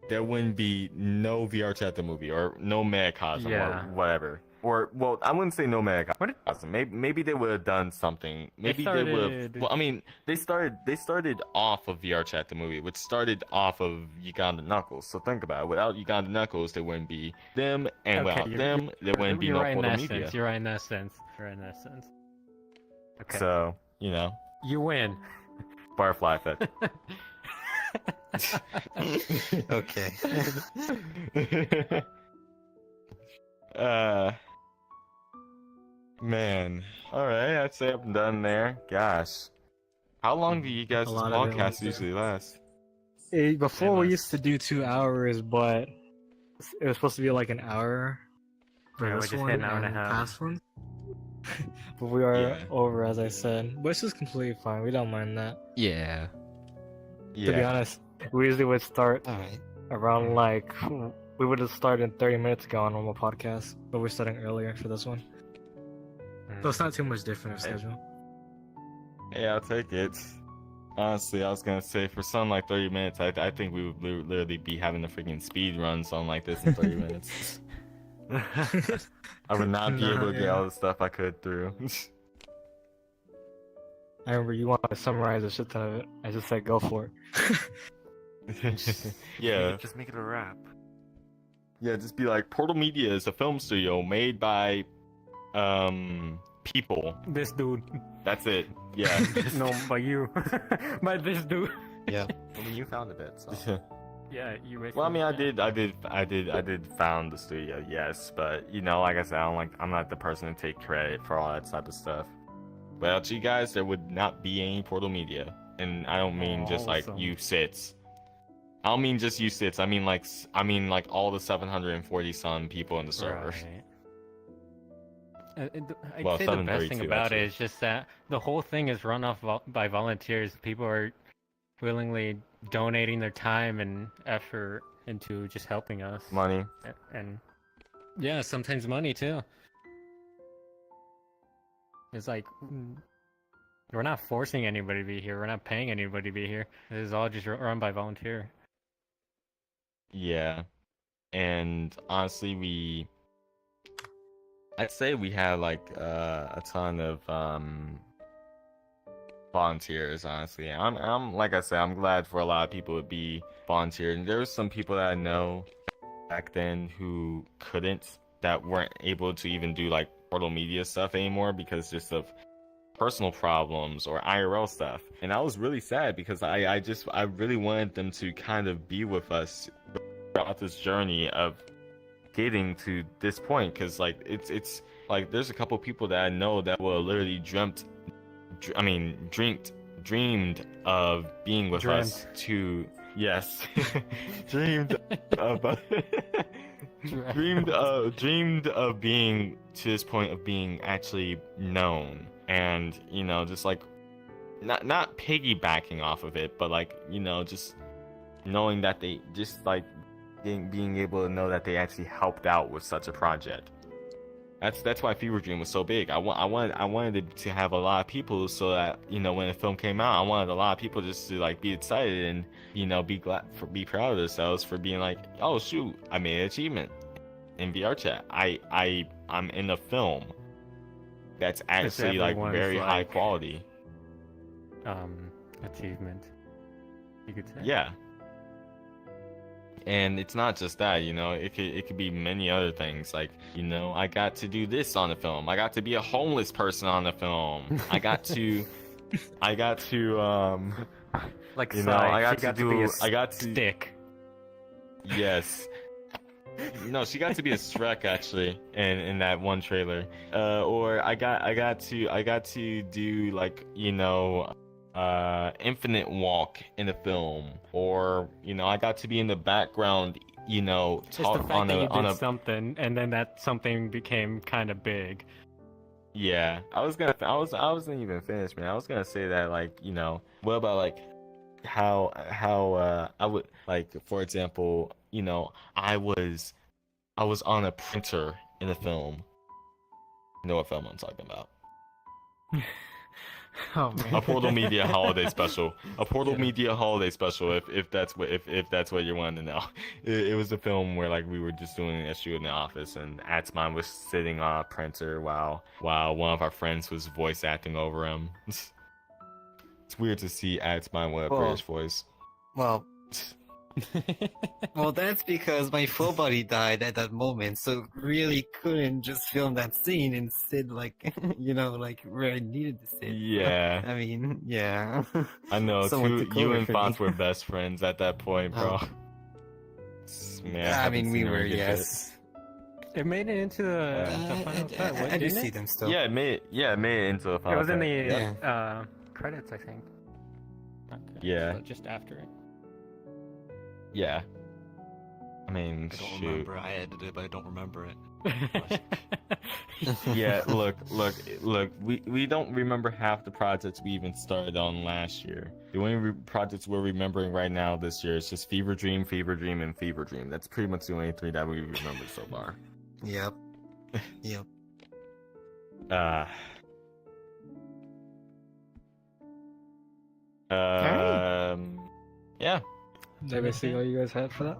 S4: there wouldn't be no VRChat the movie or no Megacosm
S5: Yeah.
S4: or whatever. Or, well, I wouldn't say no Megacosm.
S5: What
S4: Maybe they would have done something. Maybe they would have.
S5: started-
S4: Well, I mean, they started off of VRChat the movie, which started off of Uganda Knuckles. So think about it. Without Uganda Knuckles, there wouldn't be them, and
S5: Okay,
S4: without them, there wouldn't be
S5: you're
S4: no
S5: right in
S4: Portal
S5: that
S4: Media.
S5: sense. You're right in that sense. Okay.
S4: So
S5: You win.
S4: butterfly effect.
S6: Okay.
S4: Man. Alright, I'd say I'm done there. Gosh. How long do you guys'
S2: A lot of it
S4: podcast
S2: was-
S4: usually last?
S2: Before we used to do 2 hours, but it was supposed to be like an hour. For
S5: Yeah, we
S2: this
S5: just
S2: one
S5: hit an hour and a
S2: and
S5: half.
S2: past one. But we are
S4: Yeah.
S2: over, as I said. But it's just completely fine. We don't mind that.
S1: Yeah.
S2: To be honest, we usually would start
S6: Alright.
S2: around like we would have started 30 minutes ago on normal podcast, but we're starting earlier for this one. So it's not too much different of schedule.
S4: Yeah, I'll take it. Honestly, I was gonna say for something like 30 minutes, I think we would literally be having a freaking speed run something like this in 30 minutes. I would not be able to get all the stuff I could through.
S2: I remember you wanted to summarize a shit ton of it. I just said go for it.
S4: Yeah.
S8: Just make it a wrap.
S4: Yeah, just be like, Portal Media is a film studio made by people.
S5: This dude.
S4: That's it. Yeah.
S5: No, by you. By this dude.
S6: Yeah.
S8: I mean, you founded it, so.
S5: Yeah, you.
S4: Well, I mean, I did found the studio, yes, but like I said, I'm not the person to take credit for all that type of stuff. Without you guys, there would not be any Portal Media, and I don't mean just like
S5: Awesome.
S4: you sits. I don't mean just you sits. I mean like all the 740 some people in the server.
S5: Right. I'd
S4: Well,
S5: say the best thing
S4: 732
S5: about
S4: actually.
S5: it is just that the whole thing is run off by volunteers. People are willingly donating their time and effort into just helping us.
S4: Money.
S5: And yeah, sometimes money too. It's like we're not forcing anybody to be here. We're not paying anybody to be here. This is all just run by volunteer.
S4: Yeah, and honestly, I'd say we had like a ton of volunteers. Honestly, I'm like I said, I'm glad for a lot of people to be volunteered. And there were some people that I know back then who couldn't, that weren't able to even do like Portal Media stuff anymore because just of personal problems or IRL stuff. And I was really sad because I really wanted them to kind of be with us throughout this journey of getting to this point, because like it's like there's a couple people that I know that were literally dreamed of being with us to yes dreamed of dreamed of being to this point of being actually known, and you know, just like not piggybacking off of it, but like, you know, just knowing that they just like being able to know that they actually helped out with such a project. That's why Fever Dream was so big. I wanted it to have a lot of people, so that, you know, when the film came out, I wanted a lot of people just to like be excited and, you know, be proud of themselves for being like, oh shoot, I made an achievement in VR chat. I'm in a film that's actually like very high quality.
S5: Achievement, you could say.
S4: Yeah. And it's not just that, you know, it could be many other things. Like, you know, I got to do this on the film. I got to be a homeless person on the film. I got to
S5: like,
S4: you know, I got to
S5: stick.
S4: Yes. No, she got to be a Shrek actually in that one trailer. Or I got to do, like, you know, infinite walk in the film, or, you know, I got to be in the background, you know,
S5: Just the fact that you did something, and then that something became kind of big.
S4: Yeah, I wasn't even finished, man. I was gonna say that, like, you know, what about like how I would, like, for example, you know, I was on a printer in the film. You know what film I'm talking about?
S2: Oh man.
S4: A Portal Media holiday special. A Portal Media holiday special. If that's what you wanted to know. It was a film where, like, we were just doing an issue in the office, and Atsmon was sitting on a printer while one of our friends was voice acting over him. It's weird to see Atsmon with a British voice.
S6: Well, well, that's because my full body died at that moment, so really couldn't just film that scene and sit, like, you know, like where I needed to sit.
S4: Yeah.
S6: I mean, yeah.
S4: I know. You and Fonz
S6: me.
S4: were best friends at that point, bro.
S6: Oh.
S4: Man,
S6: I
S4: haven't
S6: mean, we
S4: seen her
S6: were,
S4: get
S6: yes.
S5: It made it into the final cut.
S6: I do
S5: didn't
S6: see
S5: it?
S6: them still.
S4: Yeah, it made it into the final
S5: It was in
S4: cut.
S5: the credits, I think.
S4: Yeah.
S5: So just after it.
S4: Yeah. I mean,
S8: I don't
S4: shoot.
S8: remember. I edited it, but I don't remember it.
S4: Yeah, look. We don't remember half the projects we even started on last year. The only projects we're remembering right now this year is just Fever Dream, and Fever Dream. That's pretty much the only three that we remember so far.
S6: Yep. Yep.
S4: Yeah.
S2: Is that basically all you guys had for that?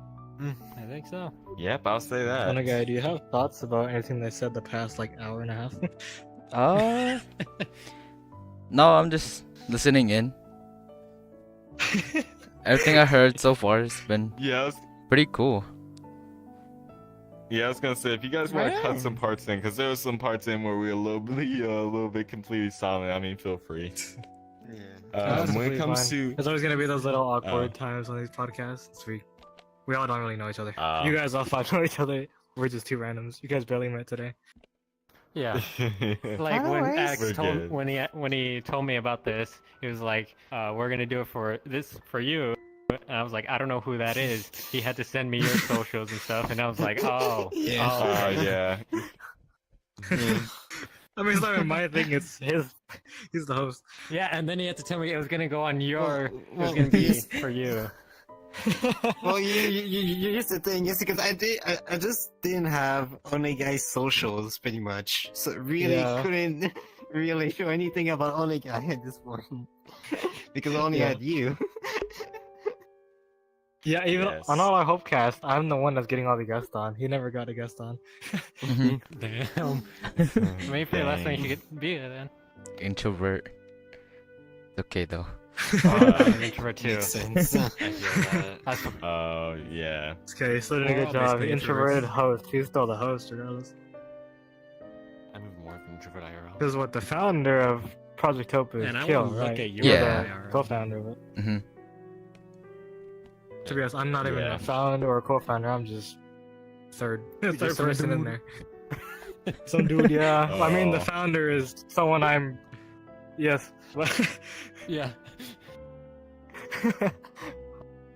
S5: I think so.
S4: Yep, I'll say that.
S2: One guy, do you have thoughts about anything they said the past like hour and a half?
S1: No, I'm just listening in. Everything I heard so far has been pretty cool.
S4: Yeah, I was gonna say, if you guys want to cut some parts in, because there were some parts in where we were a little bit completely silent. I mean, feel free. When it comes to,
S2: there's always gonna be those little awkward times on these podcasts. We all don't really know each other. You guys all five know each other. We're just two randoms. You guys barely met today.
S5: Yeah. Like when Alex when he told me about this, he was like, "We're gonna do it for you." And I was like, I don't know who that is. He had to send me your socials and stuff, and I was like, oh,
S4: yeah.
S2: I mean, it's not even my thing. It's his. He's the host.
S5: Yeah, and then he had to tell me it was gonna go on your. It was gonna be for you.
S6: Well, here's the thing, yes, because I just didn't have Onegai's socials pretty much, so really couldn't really show anything about Onegai at this point because I only had you.
S2: Yeah, even on all our HOPEcast, I'm the one that's getting all the guests on. He never got a guest on.
S5: Damn. Maybe for the last time you should be it then.
S1: Introvert. It's okay though.
S5: I'm introvert too.
S6: Makes sense.
S4: Oh, yeah.
S2: Okay, so did a good job. Introverted host. He's still the host, regardless.
S8: I'm even more of an introvert IRL.
S2: This is what the founder of Project Hope is
S5: And I
S2: Kill,
S5: wanna look
S2: right?
S5: at
S2: You're
S1: Yeah.
S2: the co-founder of it.
S1: Mm-hmm.
S2: To be honest, I'm not even
S4: Yeah.
S2: a founder or a co-founder. I'm just third
S5: Third
S2: person in
S5: dude.
S2: there. Some dude, yeah. I mean, the
S4: Oh.
S2: founder is someone I'm. Yes.
S5: Yeah.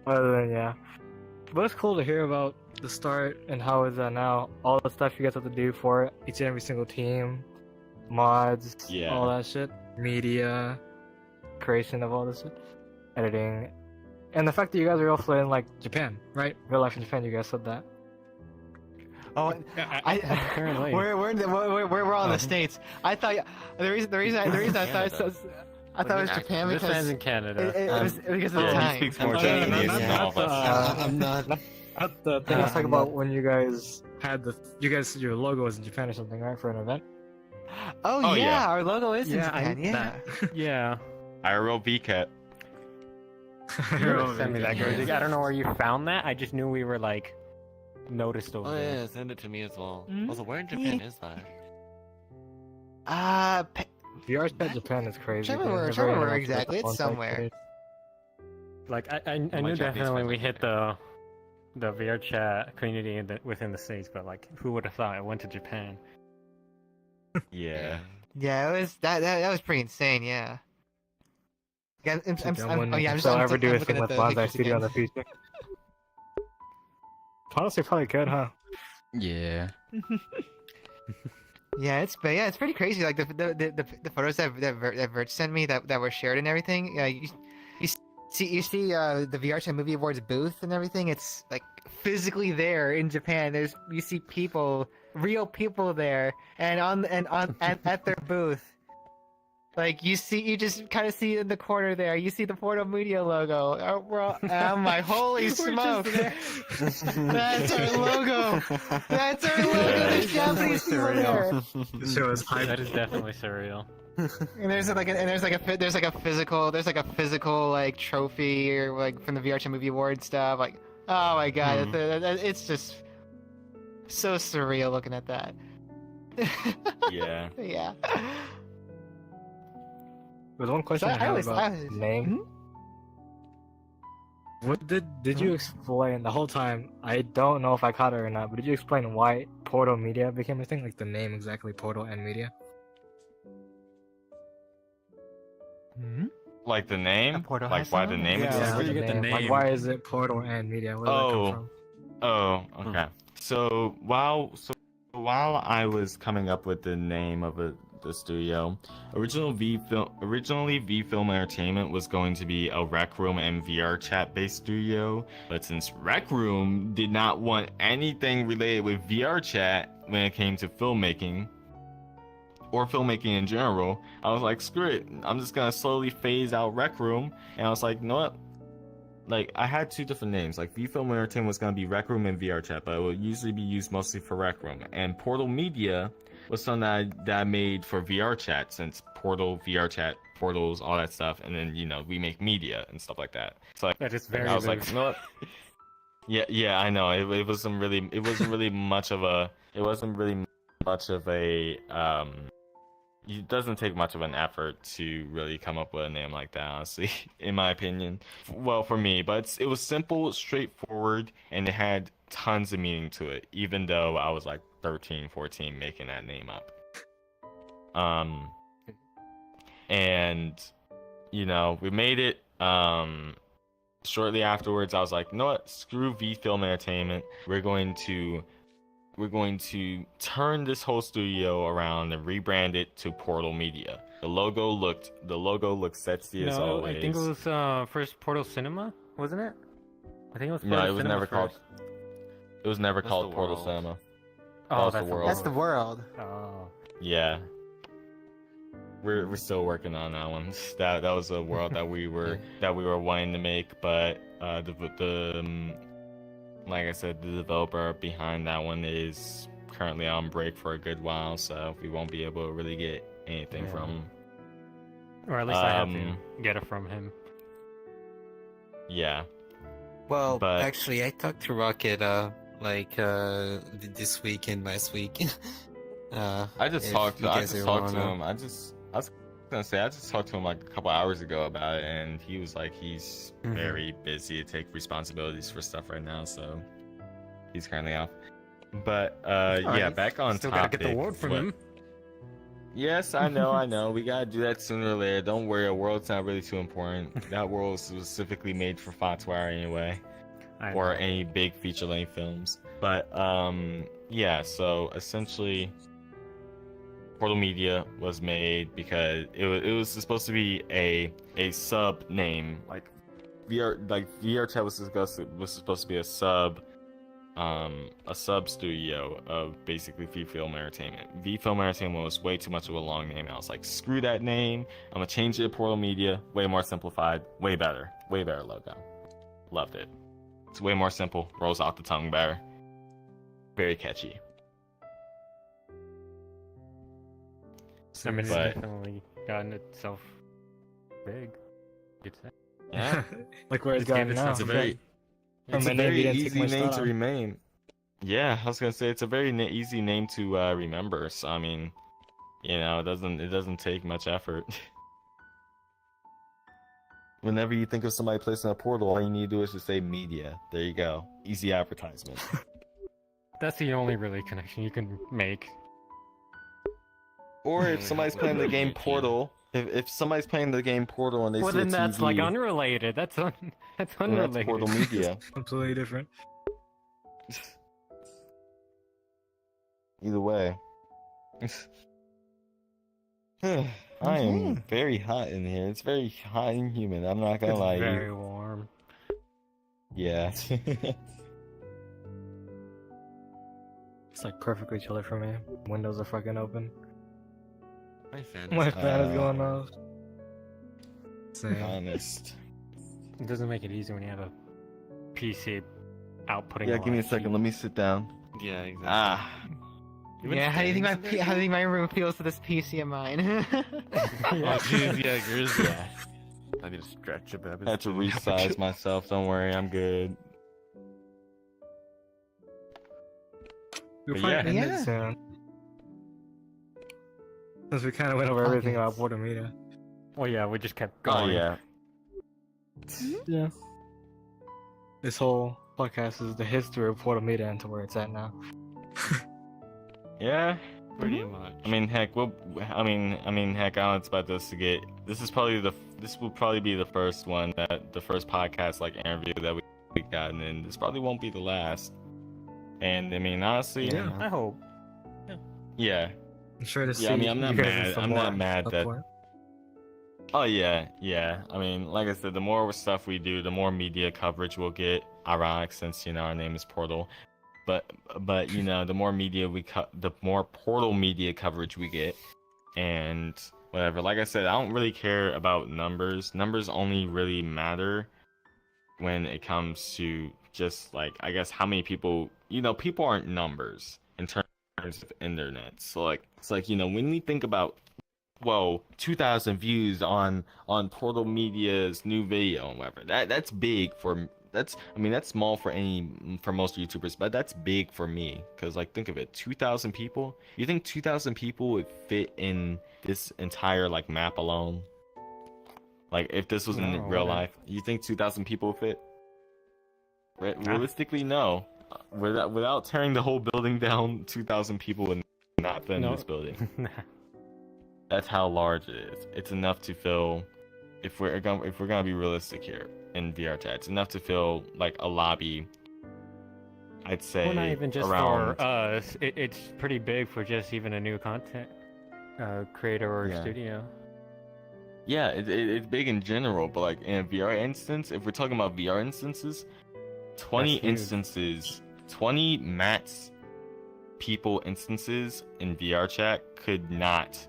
S2: Other than yeah, but it's cool to hear about the start and how is that now. All the stuff you guys have to do for it, each and every single team, mods,
S4: Yeah.
S2: all that shit, media, creation of all this shit, editing, and the fact that you guys are also in like Japan, right? Real life in Japan. You guys said that.
S7: Oh,
S5: Apparently.
S7: we're all in the states. I thought the reason I thought it was, I thought it was Japan
S5: This
S7: because
S5: man's in Canada.
S7: it was because of the
S4: Yeah,
S7: time.
S4: he speaks more
S2: No,
S4: Japanese
S2: no,
S4: than
S2: not
S4: all of us.
S6: I'm not.
S2: Not the thing I was talking
S6: I'm
S2: about
S6: not-
S2: when you guys had you guys said your logo was in Japan or something, right? For an event.
S7: Oh,
S4: Oh,
S7: yeah,
S4: yeah.
S7: our logo is in
S5: Yeah, I
S7: Japan.
S5: knew
S7: Yeah.
S5: Yeah.
S4: IRL VCAT.
S5: Send me that garbage. I don't know where you found that. I just knew we were like noticed over
S8: Oh
S5: there.
S8: yeah, send it to me as well.
S7: Mm,
S8: Also, where in Japan is that?
S2: VRCHAT Japan is crazy.
S7: Tell me
S2: dude.
S7: where-
S2: They're
S7: tell me
S2: very
S7: where
S2: interesting
S7: exactly.
S2: about
S7: It's
S2: the fun
S7: somewhere.
S2: fact
S5: Like I
S8: My
S5: knew
S8: Japanese
S5: definitely
S8: friends
S5: we
S8: are
S5: hit
S8: there.
S5: the VR chat community within the states, but like who would have thought it went to Japan?
S4: Yeah.
S7: Yeah, it was that was pretty insane. Yeah. Yeah, I'm
S2: So
S7: I'm
S2: ever do
S7: I'm
S2: a thing
S7: looking
S2: with
S7: at the
S2: Bonsai
S7: pictures
S2: Studio in
S7: again.
S2: the future. Honestly, probably could, huh?
S1: Yeah.
S7: Yeah, it's pretty crazy. Like the photos that Verge sent me that were shared and everything. Yeah, you see the VRCHAT Movie Awards booth and everything. It's like physically there in Japan. You see people, real people there, and at their booth. Like you just kind of see in the corner there. You see the Portal Media logo. Oh my holy smoke! That's our logo. That's our logo. There's Japanese people there.
S2: The show is hype.
S5: That is definitely surreal.
S7: And there's like a physical like trophy or like from the VRCHAT Movie Award stuff. Like, oh my god, it's just so surreal looking at that.
S4: Yeah.
S7: Yeah.
S2: There's one question I have about name. What did you explain the whole time? I don't know if I caught it or not, but did you explain why Portal Media became a thing? Like the name exactly, Portal and Media?
S4: Like the name?
S7: Portal
S4: Like
S7: has
S4: why
S7: some?
S4: the name
S7: Yeah.
S4: exists?
S5: Where'd you get the
S2: Like
S5: name?
S2: why is it Portal and Media? Where did that come from?
S4: Oh, okay. So while I was coming up with the name of the studio, originally V Film Entertainment was going to be a Rec Room and VR chat based studio, but since Rec Room did not want anything related with VR chat when it came to filmmaking or filmmaking in general, I was like, screw it, I'm just gonna slowly phase out Rec Room. And I was like, you know what? Like, I had two different names. Like, V-Film Entertainment was going to be Rec Room and VR Chat, but it would usually be used mostly for Rec Room. And Portal Media was something that I made for VR Chat, since Portal, VR Chat, portals, all that stuff. And then, you know, we make media and stuff like that. So, like,
S5: That is very
S4: I was
S5: loose.
S4: like, you know what? Yeah, I know. It wasn't really much of a, it doesn't take much of an effort to really come up with a name like that, honestly, in my opinion. Well, for me, but it was simple, straightforward, and it had tons of meaning to it, even though I was like 13, 14 making that name up. And, you know, we made it. Shortly afterwards, I was like, you know what? Screw V-Film Entertainment. We're going to turn this whole studio around and rebrand it to Portal Media. The logo looked sexy as
S5: No,
S4: always.
S5: I think it was first Portal Cinema, wasn't it? I think it was. Portal
S4: No, it was
S5: Cinema
S4: never called.
S5: first.
S4: It was never
S8: That's
S4: called
S8: the
S4: Portal
S8: world.
S4: Cinema.
S5: Oh,
S4: was
S5: that's
S4: the
S5: the
S4: world.
S7: That's the world.
S5: Oh.
S4: Yeah. We're still working on that one. That was a world that we were wanting to make, but like I said, the developer behind that one is currently on break for a good while, so we won't be able to really get anything
S5: Yeah.
S4: from him.
S5: Or at least I have to get it from him.
S4: Yeah.
S6: Well,
S4: But-
S6: actually, I talked to Rocket this week and last week.
S4: I just
S6: if
S4: talked
S6: you
S4: to
S6: guys
S4: him.
S6: wanna-
S4: I was gonna say I just talked to him like a couple hours ago about it, and he was like he's very busy to take responsibilities for stuff right now, so he's currently off. But yeah, back on
S5: Still
S4: topic.
S5: gotta get the award from him.
S4: Yes, I know. We gotta do that sooner or later. Don't worry, a world's not really too important. That world was specifically made for Foxwire anyway, or any big feature-length films. But yeah. So essentially, Portal Media was made because it was supposed to be a sub name, like VRCHAT was supposed to be a sub studio of basically V Film Entertainment. V Film Entertainment was way too much of a long name. I was like, screw that name. I'm gonna change it to Portal Media. Way more simplified. Way better logo. Loved it. It's way more simple. Rolls off the tongue better. Very catchy.
S5: I mean, it's
S4: But-
S5: definitely gotten itself big. You'd say.
S4: Yeah.
S2: Like where it's
S5: It's gave
S2: gotten now.
S4: It's a very
S2: From
S4: It's
S2: a
S4: a
S2: name you
S4: very
S2: didn't take
S4: easy
S2: much
S4: name
S2: thought
S4: to
S2: of.
S4: remain. Yeah, I was gonna say it's a very easy name to remember. So I mean, you know, it doesn't take much effort. Whenever you think of somebody placing a portal, all you need to do is just say media. There you go. Easy advertisement.
S5: That's the only really connection you can make.
S4: Or if
S8: Yeah,
S4: somebody's
S8: like
S4: playing the game
S8: VPN.
S4: Portal, if somebody's playing the game Portal and they
S5: Well,
S4: see a
S5: then that's like
S4: TV,
S5: unrelated. That's
S4: then
S5: unrelated.
S4: that's Portal Media.
S2: Completely different.
S4: Either way. I am very hot in here. It's very hot and humid. I'm not gonna
S5: It's
S4: lie.
S5: very warm.
S4: Yeah.
S2: It's like perfectly chilly for me. Windows are fucking open.
S8: My fan.
S2: My fan is
S4: Uh,
S2: going off. Same.
S4: Honest.
S5: It doesn't make it easy when you have a PC outputting.
S4: Yeah,
S5: a
S4: give me a
S5: lot of
S4: second.
S5: heat.
S4: Let me sit down.
S8: Yeah, exactly.
S4: Ah.
S8: Even
S7: Yeah, how do you think
S8: fans in there,
S7: how do you
S8: dude?
S7: think my room feels to this PC of mine?
S8: Oh, dude, yeah, yours, yeah. I need to stretch a bit.
S4: I had to resize myself. Don't worry, I'm good.
S2: We'll
S4: But
S2: probably
S4: yeah.
S2: end
S7: Yeah.
S2: it soon. Since we kind of went over everything about Portal Media.
S5: Well, yeah, we just kept
S4: Oh
S5: going.
S4: yeah.
S2: Yeah. This whole podcast is the history of Portal Media and to where it's at now.
S4: Yeah.
S8: Pretty much.
S4: I mean, heck, heck, I don't expect us to get. This will probably be the first one the first podcast like interview that we got, and then this probably won't be the last. And I mean, honestly,
S2: Yeah.
S5: I hope.
S4: yeah.
S2: I'm sure to see.
S4: Yeah, I mean, I'm not
S2: you guys
S4: mad-
S2: with some
S4: I'm not
S2: more
S4: mad that-
S2: support.
S4: Oh yeah. I mean, like I said, the more stuff we do, the more media coverage we'll get. Ironic, since our name is Portal, but you know, the more media the more Portal media coverage we get, and whatever. Like I said, I don't really care about numbers. Numbers only really matter when it comes to just like, I guess, how many people. People aren't numbers in terms of internet. So like, it's like, when we think about, whoa, 2,000 views on Portal Media's new video and whatever. That's big for that's small for most YouTubers, but that's big for me, because like, think of it, 2,000 people. You think 2,000 people would fit in this entire like map alone? Like, if this was in
S5: No,
S4: real
S5: wouldn't.
S4: life, you think 2,000 people would fit? Realistically, no. Without tearing the whole building down, 2,000 people would not fit in
S5: No.
S4: this building. That's how large it is. It's enough to fill, if we're gonna be realistic here in VRChat, it's enough to fill like a lobby. I'd say
S5: Well, not even just
S4: around.
S5: for us. It's pretty big for just even a new content creator or
S4: Yeah.
S5: studio.
S4: Yeah, it's big in general, but like in a VR instance, if we're talking about VR instances, 20
S5: That's huge.
S4: instances, 20 max people instances in VRChat could not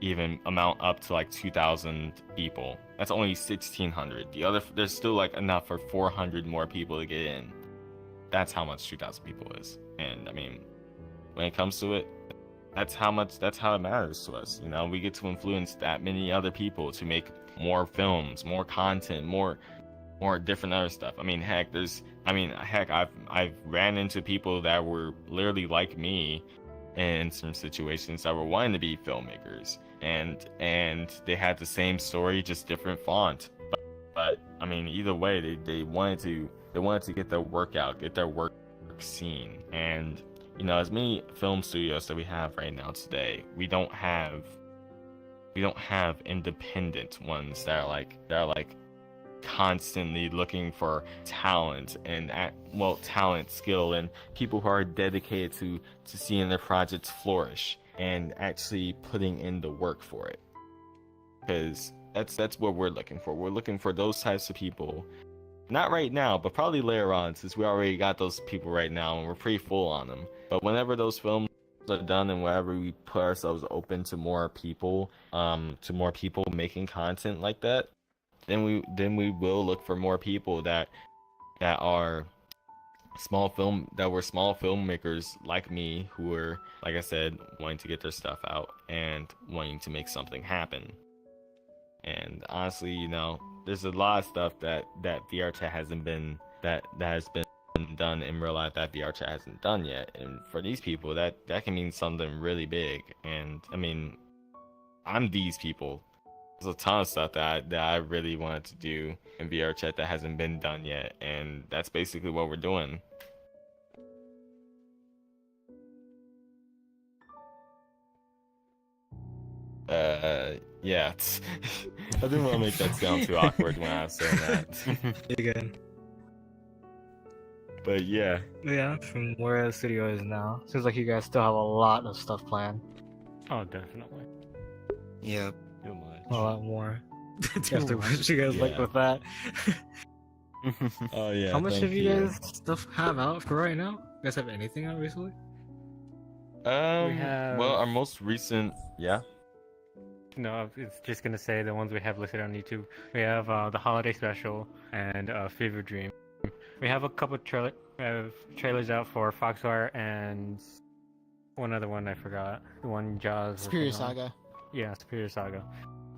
S4: even amount up to like 2,000 people. That's only 1,600. There's still like enough for 400 more people to get in. That's how much 2,000 people is. And I mean, when it comes to it, that's how it matters to us. We get to influence that many other people to make more films, more content, more different other stuff. I've ran into people that were literally like me in some situations that were wanting to be filmmakers. and they had the same story, just different font. But I mean, either way, they wanted to get their work out, get their work seen. And you know, as many film studios that we have right now today, we don't have independent ones that are like constantly looking for talent and talent, skill, and people who are dedicated to seeing their projects flourish and actually putting in the work for it. Because that's what we're looking for. We're looking for those types of people. Not right now, but probably later on, since we already got those people right now and we're pretty full on them. But whenever those films are done and whenever we put ourselves open to more people making content like that, then we will look for more people that were small filmmakers like me, who were, like I said, wanting to get their stuff out and wanting to make something happen. And honestly, you know, there's a lot of stuff that VRChat hasn't been that has been done in real life that VRChat hasn't done yet. And for these people, that can mean something really big. And I mean, I'm these people. There's a ton of stuff that I really wanted to do in VRChat that hasn't been done yet, and that's basically what we're doing. Yeah. I didn't want to make that sound too awkward when I was saying that.
S2: You're good.
S4: But yeah.
S2: Yeah, from where the studio is now, seems like you guys still have a lot of stuff planned.
S5: Oh, definitely.
S6: Yep.
S8: Too much.
S2: A lot more. After what you guys like with that.
S4: Oh yeah.
S2: How much
S4: thank
S2: have you guys stuff have out for right now? You guys have anything out recently?
S4: Well, our most recent, yeah.
S5: No, I was just gonna say the ones we have listed on YouTube. We have the holiday special and Fever Dream. We have a couple trailers out for Foxwire and one other one I forgot. The one Jaws.
S3: Superior Saga.
S5: Yeah, Superior Saga.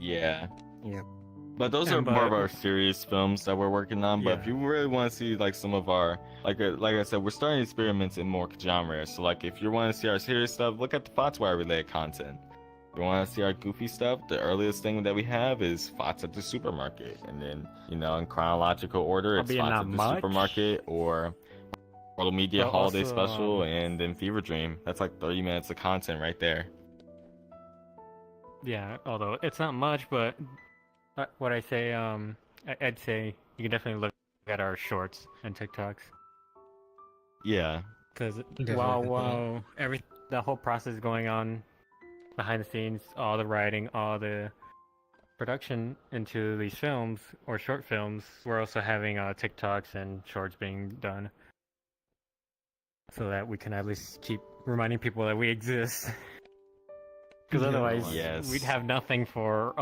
S4: Yeah.
S6: Yep.
S4: But those are more of our serious films that we're working on. But if you really want to see like some of our like I said, we're starting experiments in more genres. So like if you want to see our serious stuff, look at the Foxwire related content. If you want to see our goofy stuff, the earliest thing that we have is Fox at the Supermarket, and then in chronological order, it's Fox at the Supermarket or World Media Holiday Special, and then Fever Dream. That's like 30 minutes of content right there.
S5: Yeah, although it's not much, but what I'd say you can definitely look at our shorts and TikToks.
S4: Yeah.
S5: Because while the whole process is going on behind the scenes, all the writing, all the production into these films or short films, we're also having TikToks and shorts being done, so that we can at least keep reminding people that we exist. Because otherwise, we'd have nothing for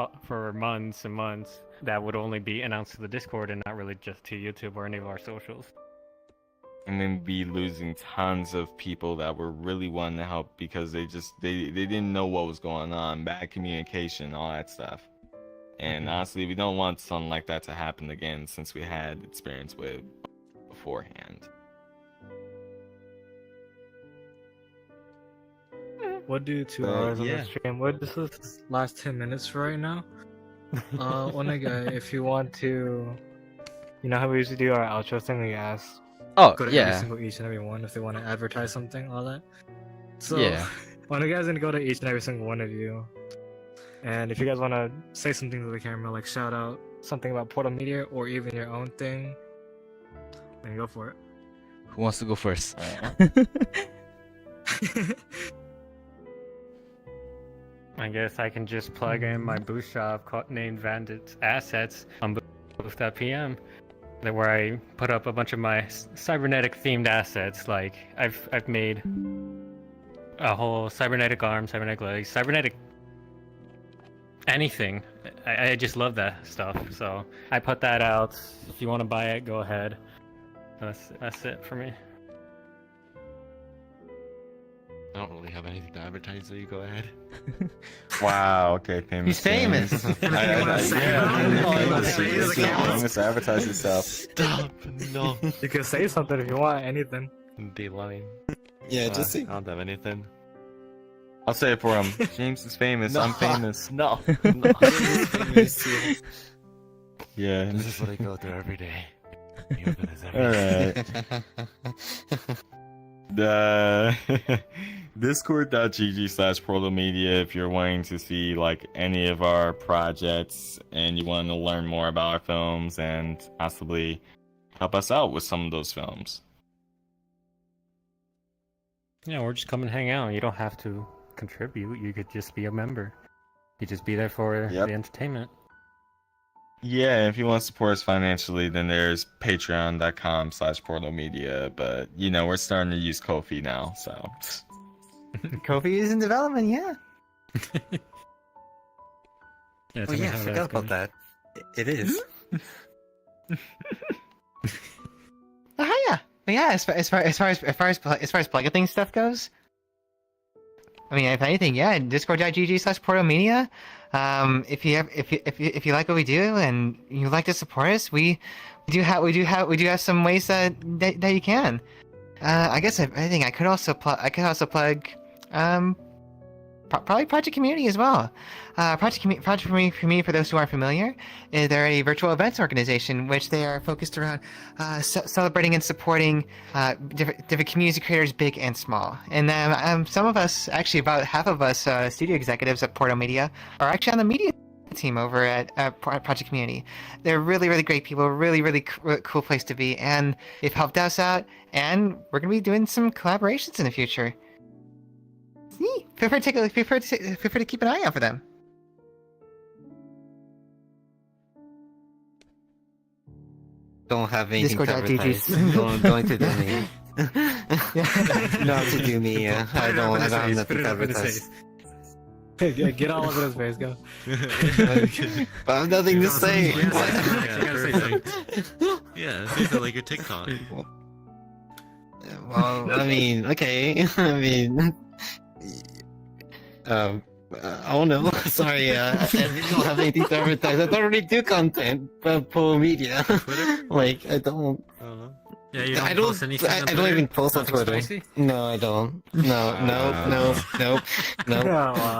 S5: months and months. That would only be announced to the Discord and not really just to YouTube or any of our socials.
S4: And then be losing tons of people that were really wanting to help because they didn't know what was going on, bad communication, all that stuff. And honestly, we don't want something like that to happen again, since we had experience with beforehand.
S2: We'll do 2 hours on the stream. This is last 10 minutes for right now. Onega, if you want to, you know how we usually do our outro thing, we ask.
S1: Oh,
S2: go to each and every one if they want to advertise something, all that. So, Onega's gonna go to each and every single one of you. And if you guys want to say something to the camera, like shout out something about Portal Media or even your own thing, then go for it.
S1: Who wants to go first?
S5: I guess I can just plug in my booth shop named Vandit's Assets on booth.pm, where I put up a bunch of my cybernetic themed assets. Like I've made a whole cybernetic arm, cybernetic legs, cybernetic anything. I just love that stuff. So I put that out. If you want to buy it, go ahead. That's it for me.
S8: I don't really have anything to advertise, so you go ahead.
S4: Wow, okay, famous.
S7: He's famous.
S4: Famous, advertise yourself.
S8: Stop, no.
S2: You can say something if you want, anything.
S8: D-line.
S6: Yeah, just say.
S8: I don't have anything.
S4: I'll say it for him. James is famous.
S8: No.
S4: I'm famous.
S8: No. No.
S4: Yeah.
S8: This is what I go through every day. You open this every
S4: All
S8: day.
S4: right. The discord.gg/portalmedia if you're wanting to see like any of our projects and you want to learn more about our films and possibly help us out with some of those films.
S5: Yeah, or just come and hang out. You don't have to contribute. You could just be a member. You just be there for
S4: Yep.
S5: the entertainment.
S4: Yeah, if you want to support us financially, then there's patreon.com/portalmedia, but you know, we're starting to use Ko-fi now, so
S7: Kofi is in development, yeah.
S5: Yeah,
S6: Oh yeah, I forgot about that. It is.
S7: Oh yeah. But yeah, as far as plug-in stuff goes, I mean, if anything, yeah, discord.gg/portalmedia. If you like what we do and you like to support us, we do have some ways that you can. I guess I think I could also plug probably Project Community as well. Project Community, for those who aren't familiar, they're a virtual events organization which they are focused around celebrating and supporting different community creators, big and small. And some of us, actually about half of us studio executives at Portal Media, are actually on the media team over at Project Community. They're really, really great people, really cool place to be, and they've helped us out, and we're going to be doing some collaborations in the future. Feel free to keep an eye out for them.
S6: Don't have anything to
S7: Discord.gg.
S6: advertise. Don't to do me. Not to do me. I don't have nothing to advertise.
S2: Get all over his face, go.
S6: But I have nothing to say.
S3: Yeah, say that like your TikTok.
S6: Well, I mean, okay. I mean, I don't know. Sorry, I don't have anything to advertise. I don't really do content, but for media. Like, I don't.
S3: Yeah, you don't post anything on
S6: I don't
S3: Twitter?
S6: even post on
S3: Nothing
S6: Twitter.
S3: spicy?
S6: No, I don't. Nope.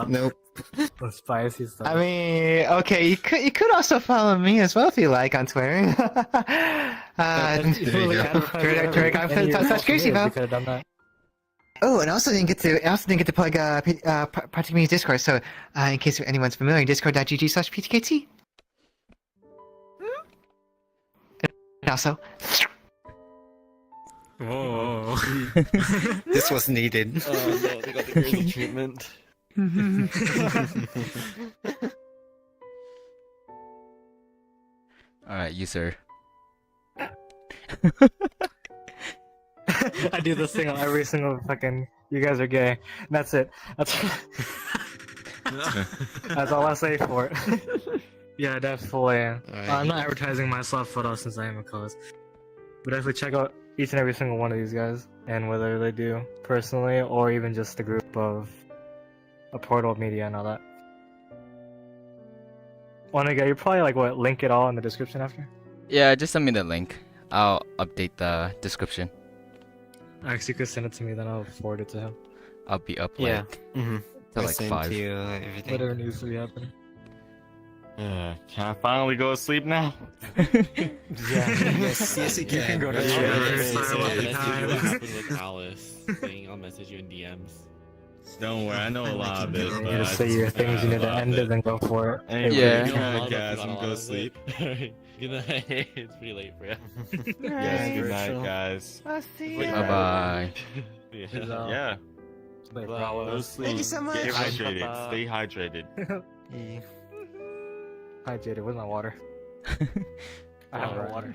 S6: Nope.
S2: The spicy stuff.
S7: I mean, okay, you could also follow me as well if you like on Twitter. Twitter.com/Greasy
S2: You could have done that.
S7: Oh, and I also didn't get to plug Project Media Discord. So, in case anyone's familiar, discord.gg/ptkt. And also,
S3: Whoa.
S6: This was needed.
S8: Oh no, they got the crazy treatment.
S1: All right, you sir.
S2: I do this thing on every single fucking. You guys are gay. That's it. That's all I say for it. Yeah, definitely.
S6: Alright.
S2: I'm not advertising myself photo since I am a co-host. But definitely check out each and every single one of these guys, and whether they do personally or even just the group of a Portal Media and all that. Wanna go? You probably like what? Link it all in the description after.
S1: Yeah, just send me the link. I'll update the description.
S2: Actually, you could send it to me, then I'll forward it to him.
S1: I'll be up
S6: Yeah.
S1: like till like
S6: Send
S1: 5.
S6: to you everything.
S2: Whatever needs to be happening.
S4: Can I finally go to sleep now?
S6: Yes, you can.
S5: go to
S3: Yeah,
S2: Yeah,
S3: there's
S2: sorry about the
S3: message
S2: time.
S3: you what happened with Alice. Saying I'll message you in DMs.
S4: Don't worry, I know a lot of it.
S2: You
S4: But
S2: just
S4: I
S2: say your
S4: just
S2: things you need to
S4: forgot
S2: end
S4: a
S2: it, then go for it.
S4: Anyway,
S1: Yeah.
S4: good
S3: A lot
S4: night,
S3: of
S4: guys.
S3: people
S4: I'm
S3: got a
S4: go
S3: lot of
S4: sleep.
S3: it. Good night. It's pretty late for you.
S4: Yes, good
S6: Virtual.
S4: night, guys.
S7: I'll see
S3: Wait,
S7: ya.
S1: Bye bye.
S3: Yeah.
S4: Yeah,
S2: Like,
S3: Bye.
S4: go sleep.
S7: Thank you so much.
S4: Get
S3: Bye.
S4: hydrated.
S3: Bye.
S4: Stay hydrated.
S6: Yeah.
S2: Hi, Jada. Where's my water? I have
S3: Water.
S2: water.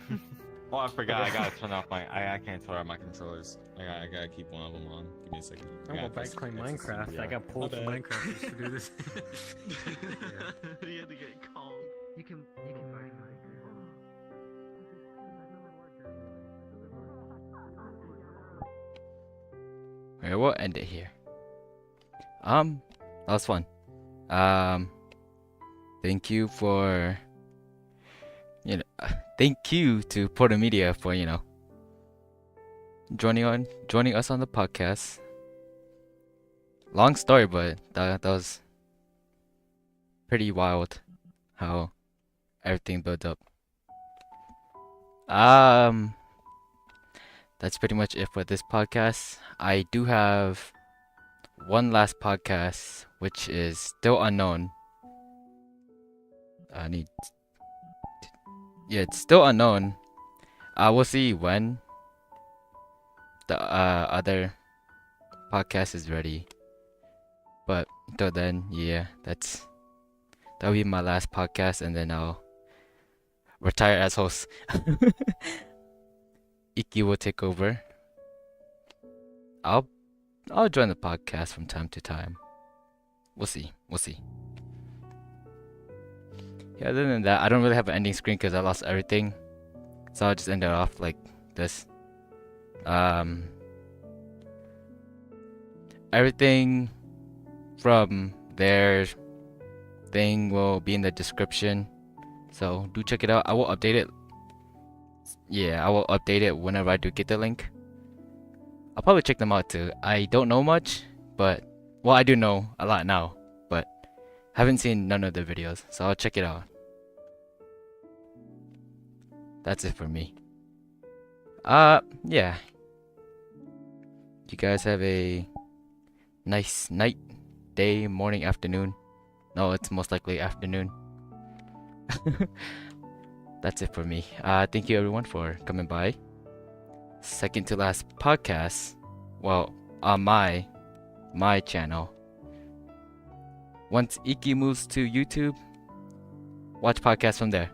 S4: Oh, I forgot. I gotta turn off my. I can't turn off my controllers. I gotta keep one of them on. Give me a second.
S5: I'm going back to play Minecraft. I got pulled from Minecraft just to do this.
S3: You had to get called.
S7: You can buy
S1: Okay, we'll end it here. That was fun. Thank you for, thank you to Portal Media for, joining us on the podcast. long story, but that was pretty wild how everything built up. Um, that's pretty much it for this podcast. I do have one last podcast, which is still unknown. I need, yeah, it's still unknown. We'll see when the other podcast is ready. But until then, yeah, that'll be my last podcast, and then I'll retire as host. Iki will take over. I'll join the podcast from time to time. We'll see. We'll see. Yeah, other than that, I don't really have an ending screen because I lost everything. So I'll just end it off like this. Everything from their thing will be in the description. So do check it out. I will update it. Yeah, I will update it whenever I do get the link. I'll probably check them out too. I don't know much, but well, I do know a lot now, but haven't seen none of the videos, so I'll check it out. That's it for me. Yeah. You guys have a nice night, day, morning, afternoon. No, it's most likely afternoon. That's it for me. Thank you everyone for coming by. Second to last podcast. Well, on my channel. Once Iki moves to YouTube, watch podcasts from there.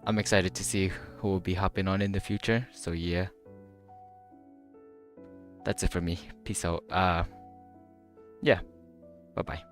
S1: I'm excited to see who will be hopping on in the future. So yeah. That's it for me. Peace out. Yeah. Bye-bye.